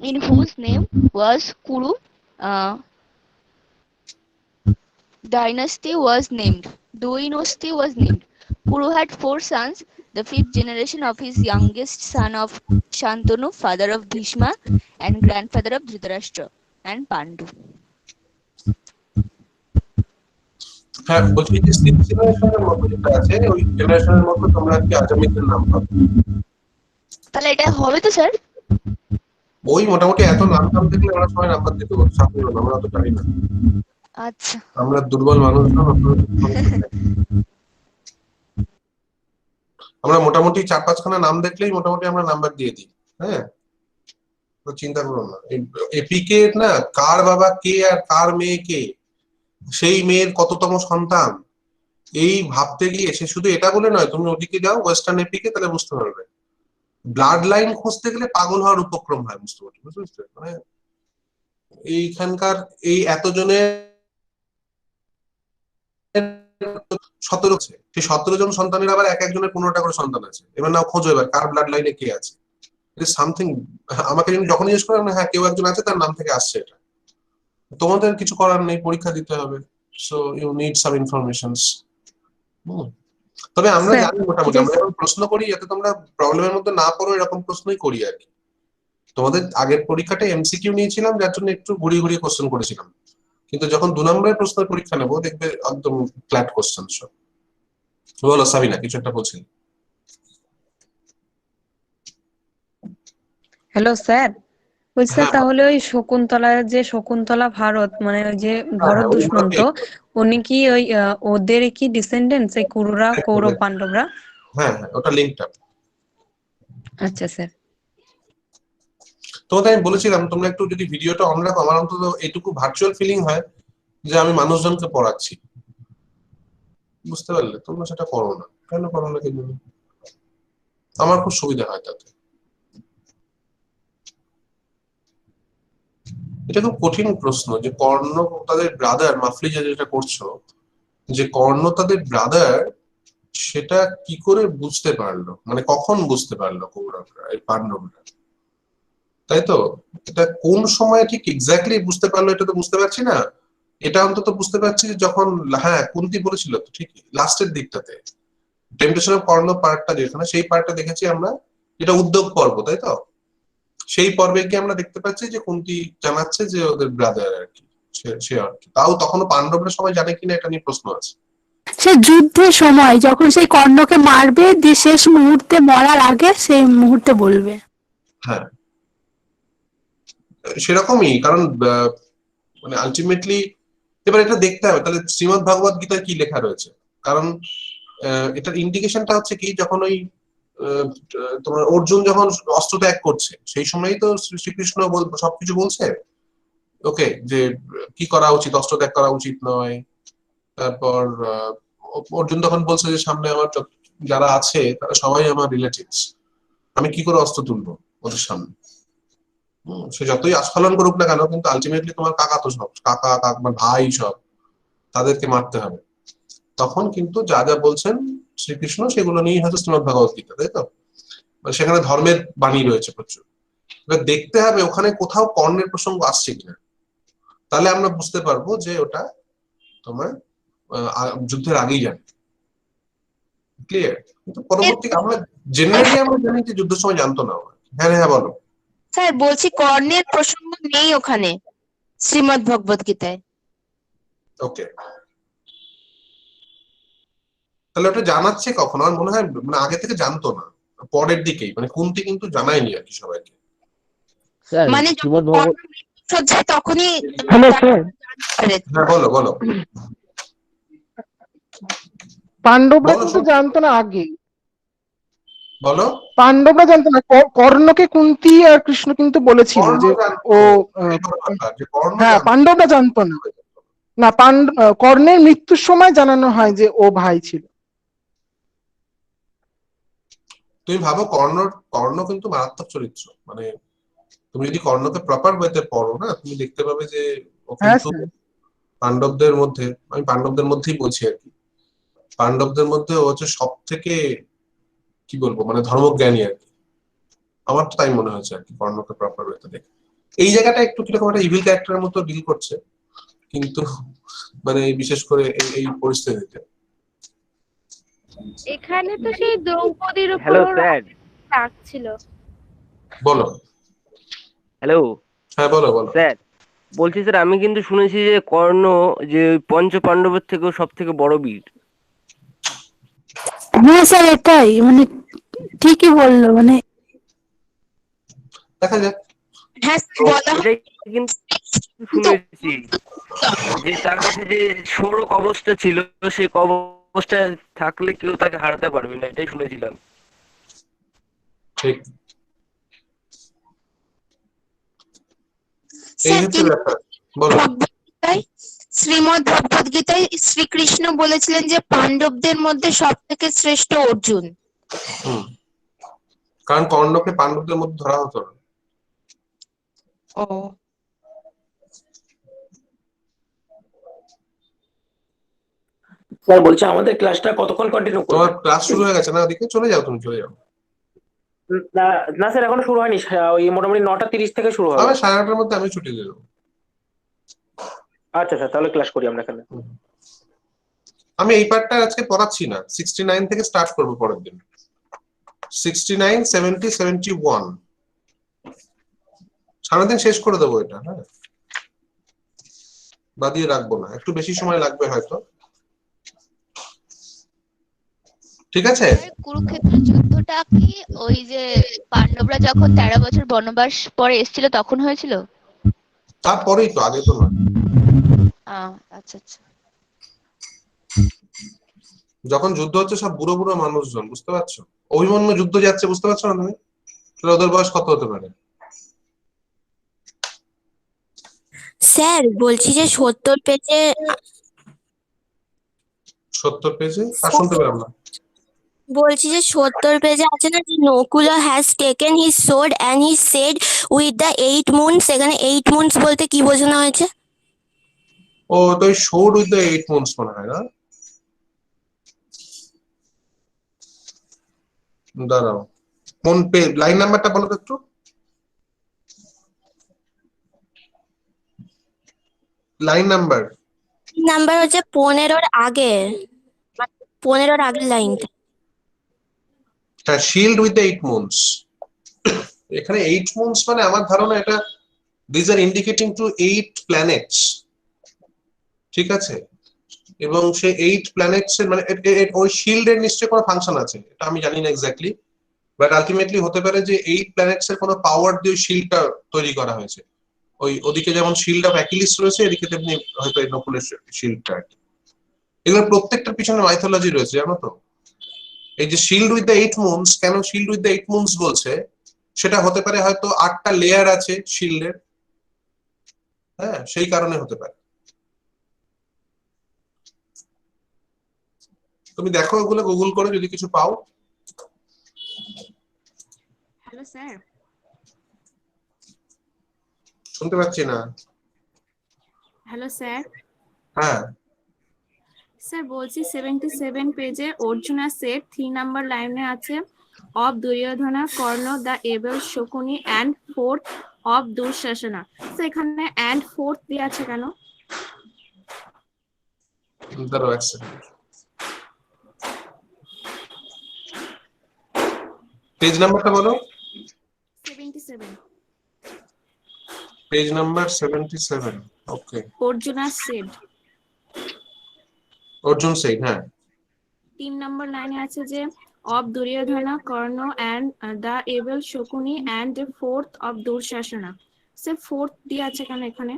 in whose name was Kuru dynasty was named. Dynasty was named. Kuru had four sons. The fifth generation of his youngest son of Shantanu, father of Bhishma, and grandfather of Dhritarashtra and Pandu. হ্যাঁ, বলছি যে 6th জেনারেশনের মতো যেটা আছে, ওই জেনারেশনের মতো তোমরা আর কি আজমিদের নাম পাবে। তাহলে এটা হবে তো স্যার? ওই মোটামুটি এত নাম টাম দেখলে আমরা সবাই নাম্বার দিতে পারবো, চাপ নিও না, আমরা অত জানি না। আচ্ছা। আমরা দুর্বল মানুষজন, আমরা মোটামুটি 4-5খানা নাম দেখলেই মোটামুটি আমরা নাম্বার দিয়ে দিই। হ্যাঁ, তো চিন্তা করো না। এপিকে না, কার বাবা কে আর কার মেয়ে কে, সেই মেয়ের কততম সন্তান, এই ভাবতে গিয়ে সে শুধু এটা বলে নয়, তুমি ওদিকে যাও ওয়েস্টার্ন এপিকে, তাহলে বুঝতে পারবে। ব্লাড লাইন খুঁজতে গেলে পাগল হওয়ার উপক্রম হয়, বুঝতে পারছো? বুঝতে মানে এইখানকার এই এতজনের 17, সেই 17 জন সন্তানের আবার এক একজনের 15টা করে সন্তান আছে। এবার নাও খোঁজো এবার কার ব্লাড লাইনে কে আছে। সামথিং আমাকে যখন জিজ্ঞেস করেন, হ্যাঁ কেউ একজন আছে, তার নাম থেকে আসছে এটা। তোমাদের কিছু করার নেই, পরীক্ষা দিতে হবে। So you need some informations. তবে আমরা জানি মোটামুটি, আমরা যখন প্রশ্ন করি যাতে তোমরা প্রবলেমের মধ্যে না পড়ো, এরকম প্রশ্নই করি আর কি। তোমাদের আগের পরীক্ষাটা এমসিকিউ নিয়েছিলাম, যার জন্য একটু ঘুরিয়ে ঘুরিয়ে কোশ্চেন করেছিলাম, কিন্তু যখন 2 নম্বরের প্রশ্নের পরীক্ষা নেবো দেখবে একদম ফ্ল্যাট কোশ্চেন সব। বলো সাবিনা, কিছু একটা বলছেন। হ্যালো স্যার, ওই স্যার হ্যাঁ তাহলে ওই শকুন্তলার যে শকুন্তলা ভারত মানে ওই যে ভরত ওই দুষ্মন্ত, উনি কি ওই ওদের কি ডিসেন্ডেন্টস এই কুরুরা কৌরব পাণ্ডবরা? হ্যাঁ হ্যাঁ, ওটা লিঙ্কটা। আচ্ছা স্যার। তোমাদের আমি বলেছিলাম তোমরা একটু যদি ভিডিওটা অন রাখো, আমার অন্তত এইটুকু ভার্চুয়াল ফিলিং হয় যে আমি মানুষজনকে পড়াচ্ছি, বুঝতে পারলে? তোমরা সেটা করো না, কেন করো না কিন্তু? আমার খুব সুবিধা হয় তাতে। এটা খুব কঠিন প্রশ্ন যে কর্ণ তাদের ব্রাদার, মাফলি যেটা করছো, যে কর্ণ তাদের ব্রাদার সেটা কি করে বুঝতে পারলো, মানে কখন বুঝতে পারলো কৌরবরা, এই পাণ্ডবরা, তাই তো? এটা কোন সময় ঠিক এক্স্যাক্টলি বুঝতে পারলো এটা তো বুঝতে পারছি না। এটা অন্তত বুঝতে পারছি যে যখন, হ্যাঁ কুন্তি বলেছিল তো ঠিকই, লাস্টের দিকটাতে টেম্পটেশন অফ কর্ণ পার্টটা যেখানে, সেই পার্টটা দেখেছি আমরা, এটা উদ্যোগ পর্ব, তাই তো? সেই পর্বে গিয়ে আমরা দেখতে পাচ্ছি যে কুন্তি জানাচ্ছে যে ওদের ব্রাদার আর কি, সে আর কি। তাও তখনও পাণ্ডবরা সবাই জানে কিনা এটা নিয়ে প্রশ্ন আছে। সে যুদ্ধের সময় যখন সেই কর্ণকে মারবে, দিয়ে শেষ মুহূর্তে মরার আগে সেই মুহূর্তে বলবে। হ্যাঁ সেরকমই, কারণ মানে আলটিমেটলি এবার এটা দেখতে হবে তাহলে শ্রীমদ ভাগবত গীতায় কি লেখা রয়েছে। কারণ এটার ইন্ডিকেশনটা হচ্ছে কি, যখন ওই আহ, তোমার অর্জুন যখন অস্ত্র ত্যাগ করছে সেই সময়ই তো শ্রীকৃষ্ণ সবকিছু বলছে ওকে, যে কি করা উচিত, অস্ত্র ত্যাগ করা উচিত নয়। তারপর অর্জুন তখন বলছে যে সামনে আমার যারা আছে তারা সবাই আমার রিলেটিভস, আমি কি করে অস্ত্র তুলবো ওদের সামনে। সে যতই আস্ফালন করুক না কেন, কিন্তু আলটিমেটলি তোমার কাকা তো সব, কাকা কাকা ভাই সব, তাদেরকে মারতে হবে। তখন কিন্তু যা যা বলছেন শ্রীকৃষ্ণ সেগুলো নিয়েই হয়তো শ্রীমদ ভাগবত গীতা, তাই তো? মানে সেখানে ধর্মের বাণী রয়েছে প্রচুর। এবার দেখতে হবে ওখানে কোথাও কর্ণের প্রসঙ্গ আসছে কিনা, তাহলে আমরা বুঝতে পারবো যে ওটা তোমার যুদ্ধের আগেই জানি, ক্লিয়ার। কিন্তু পরবর্তী আমরা জেনারেলি আমরা জানি যে যুদ্ধের সময় জানতো না। হ্যাঁ হ্যাঁ বলো। স্যার বলছি কর্ণের প্রসঙ্গ নেই ওখানে শ্রীমদ্ ভগবত গীতায়। ওকে, তাহলে ওটা জানাচ্ছে কখন? আমার মনে হয় মানে আগে থেকে জানতো না, পরের দিকেই, মানে কুন্তি কিন্তু জানায়নি আর কি সবাইকে। স্যার মানে যখন শ্রীমদ কর্ণ ভগবত, মৃত্যু হচ্ছে তখনই হ্যালো স্যার, হ্যাঁ বলো বলো পাণ্ডবরা বলো কিন্তু শোন, জানতো না আগে, বলো। পাণ্ডবরা জানতো না, কর্ণকে কুন্তী আর কৃষ্ণ কিন্তু বলেছিল কর্ণ যে জানতো, ও এটাই হলো ব্যাপার, যে কর্ণ হ্যাঁ জানতো। পাণ্ডবরা জানতো না। না কর্ণের মৃত্যুর সময় জানানো হয় যে ও ভাই ছিল। তুমি ভাবো কর্ণ, কর্ণ কিন্তু মারাত্মক চরিত্র, মানে তুমি যদি কর্ণকে প্রপার ওয়েতে পড়ো না, তুমি দেখতে পাবে যে ও হ্যাঁ কিন্তু স্যার, পাণ্ডবদের মধ্যে, আমি পাণ্ডবদের মধ্যেই বলছি আর কি, পাণ্ডবদের মধ্যে ও হচ্ছে সব থেকে কি বলবো মানে ধর্মজ্ঞানী আর কি। আমার তো তাই মনে হয়েছে আর কি, কর্ণকে প্রপার ওয়েতে দেখে। এই জায়গাটা একটু কিরকম একটা ইভিল ক্যারেক্টারের মতো ডিল করছে, কিন্তু মানে বিশেষ করে এই পরিস্থিতিতে। এখানে তো সেই দ্রৌপদীর হ্যালো উপরও স্যার। রাগ ছিল। বলো। হ্যালো হ্যাঁ বলো বলো। স্যার, বলছি স্যার আমি কিন্তু শুনেছি যে কর্ণ যে ওই পঞ্চ পাণ্ডবের থেকেও সব থেকে বড় বীর। হ্যাঁ স্যার, এটাই মানে ঠিকই বললো, মানে দেখা যাক। হ্যাঁ তো বলা হয় এটাই কিন্তু কিন্তু শুনেছি যে তার কাছে যে ষোড় কবচটা ছিল, সেই কবচটা থাকলে কেউ তাকে হারাতে পারবে না, এটাই শুনেছিলাম। ঠিক, এই স্যার হচ্ছে কিন্তু ব্যাপার। বলো। ভগবদ্গীতায় শ্রীমদ্ ভগবত গীতায় শ্রীকৃষ্ণ বলেছিলেন যে পাণ্ডবদের মধ্যে সব থেকে শ্রেষ্ঠ অর্জুন। হুম, কারণ কর্ণকে পাণ্ডবদের মধ্যে ধরা হতো না। ও স্যার বলছি আমাদের ক্লাসটা কতক্ষণ কন্টিনিউ তোমার করবেন? ক্লাস শুরু হয়ে গেছে না ওদিকে, চলে যাও, তুমি চলে যাও। না না স্যার, এখনো শুরু হয়নি, ওই মোটামুটি 9:30 থেকে শুরু হবে। আমি 9:30টার মধ্যে আমি ছুটি দিয়ে দেবো। আচ্ছা স্যার, তাহলে ক্লাস করি আমরা এখানে। আমি এই পার্টটা আজকে পড়াচ্ছি না, 69 থেকে স্টার্ট করবো পরের দিন। 69, 70, 71 সারাদিন শেষ করে দেবো এটা। হ্যাঁ, বাদিয়ে রাখবো না, একটু বেশি সময় লাগবে হয়তো। ঠিক আছে। স্যার কুরুক্ষেত্রের যুদ্ধটা কি ওই যে পাণ্ডবরা যখন 13 বছর বনবাস পরে এসেছিল তখন হয়েছিল? তারপরেই তো, আগে তো নয়। আচ্ছা আচ্ছা। যখন যুদ্ধ হচ্ছে সব বুড়ো বুড়ো মানুষজন, বুঝতে পারছো? অভিমন্যু যুদ্ধ যাচ্ছে, বুঝতে পারছো না তুমি? তাহলে ওদের বয়স কত হতে পারে? স্যার বলছি যে 70 পেজে 70 পেজে? আর শুনতে পেলাম না। বলছি যে 70 পেজে আছে না যে Nakula has taken his sword and he said with the 8 moons, এখানে 8 মুনস বলতে কি বোঝানো হয়েছে? ও তো শোড উইথ দ্য 8 মুনস মনে হয় না? দাঁড়াও, কোন লাইন নাম্বারটা বলো তো একটু। লাইন নাম্বার নাম্বার হচ্ছে 15-র আগে, 15-র আগের লাইনটা। হ্যাঁ, শিল্ড উইথ দ্য 8 মুনস। এখানে 8 মুনস মানে আমার ধারণা এটা this are indicating to 8 planets, ঠিক আছে? এবং সেই 8 প্ল্যানেটস এর মানে ওই শিল্ডের নিশ্চয়ই কোনো ফাংশন আছে, এটা আমি জানি না এক্স্যাক্টলি, বাট আলটিমেটলি হতে পারে যে 8 প্ল্যানেটস এর কোনো পাওয়ার দিয়ে শিল্ডটা তৈরি করা হয়েছে। ওই ওদিকে যেমন শিল্ড অফ অ্যাকিলিস রয়েছে, এদিকে তেমনি হয়তো এই নকুলের শিল্ডটা। এগুলো প্রত্যেকটার পিছনে মাইথোলজি রয়েছে, জানো তো? এই যে শিল্ড উইথ দ্য 8 মুনস, কেন শিল্ড উইথ দ্য 8 মুনস বলছে, সেটা হতে পারে হয়তো 8টা লেয়ার আছে শিল্ডের, হ্যাঁ সেই কারণে হতে পারে। তুমি দেখো ওগুলো গুগল করে যদি কিছু পাও। Hello sir. শুনতে পাচ্ছি না। Hello sir. হ্যাঁ স্যার বলছি 77 পেজে অর্জুনা সেট 3 নাম্বার লাইনে আছে of Duryodhana Karna the able Shakuni and 4th of Dushasana. এখানে অ্যান্ড 4th দিয়ে আছে কেন? দাঁড়াও এক সেকেন্ড, পেজ নাম্বারটা বলো। 77, পেজ নাম্বার 77। ওকে, অর্জুনা সেট অর্জুন সেন, হ্যাঁ 3 নাম্বার লাইনে আছে যে of Duryodhana Karna and the able Shakuni and 4th of Dushasana. Sir 4th দিয়ে আছে কেন এখানে?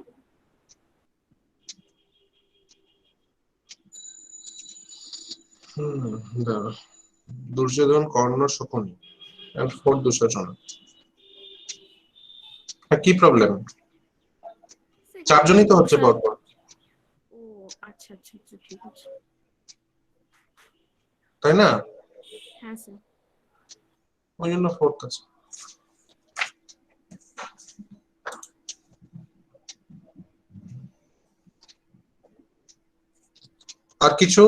দাঁড়াও, দুর্যোধন কর্ণ শকুনি এন্ড 4th দুঃশাসন। কি প্রবলেম? চারজনই তো হচ্ছে পরপর। ও আচ্ছা আচ্ছা আচ্ছা, ঠিক আছে। তাই না? হ্যাঁ স্যার। ওই জন্য 4th আছে। আর কিছু?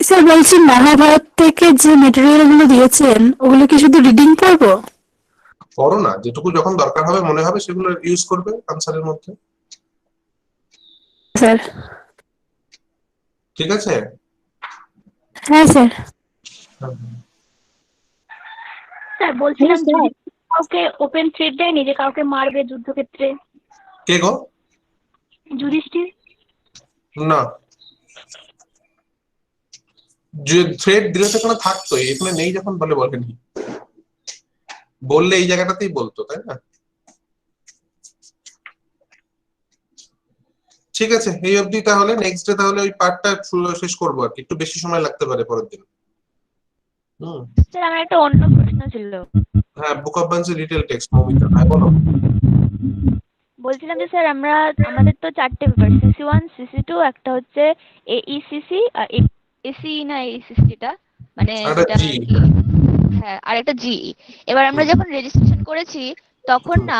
স্যার বলছি মহাভারত থেকে যে মেটেরিয়াল গুলো দিয়েছেন ওগুলো কি শুধু রিডিং পড়বো? পড়ো না, যেটুকু যখন দরকার হবে মনে হবে সেগুলো ইউজ করবে আনসারের মধ্যে, স্যার। ঠিক আছে? হ্যাঁ স্যার। স্যার বলছিলাম যদি কাউকে ওপেন থ্রেট দেয়নি যে কাউকে মারবে যুদ্ধক্ষেত্রে? কে গো? যুধিষ্ঠির। না, যে থ্রেড দিলে তো কোনো থাকতো, এখানে নেই যখন বলে বলেনি, বললে এই জায়গাটাতেই বলতো, তাই না? ঠিক আছে, এই অবধি তাহলে নেক্সট ডে তাহলে ওই পার্টটা শেষ করবো আর কি, একটু বেশি সময় লাগতে পারে পরের দিন। স্যার আমার একটা অন্য প্রশ্ন ছিল। হ্যাঁ, বুক অফ বান্সের ডিটেইল টেক্সট মৌমিতা, হ্যাঁ বলো। বলছিলাম যে স্যার আমাদের তো 4টে পেপার, CC1 CC2, একটা হচ্ছে AECC এসি না AECC-টা মানে যেটা হ্যাঁ, আর একটা GE। এবার আমরা যখন রেজিস্ট্রেশন করেছি তখন না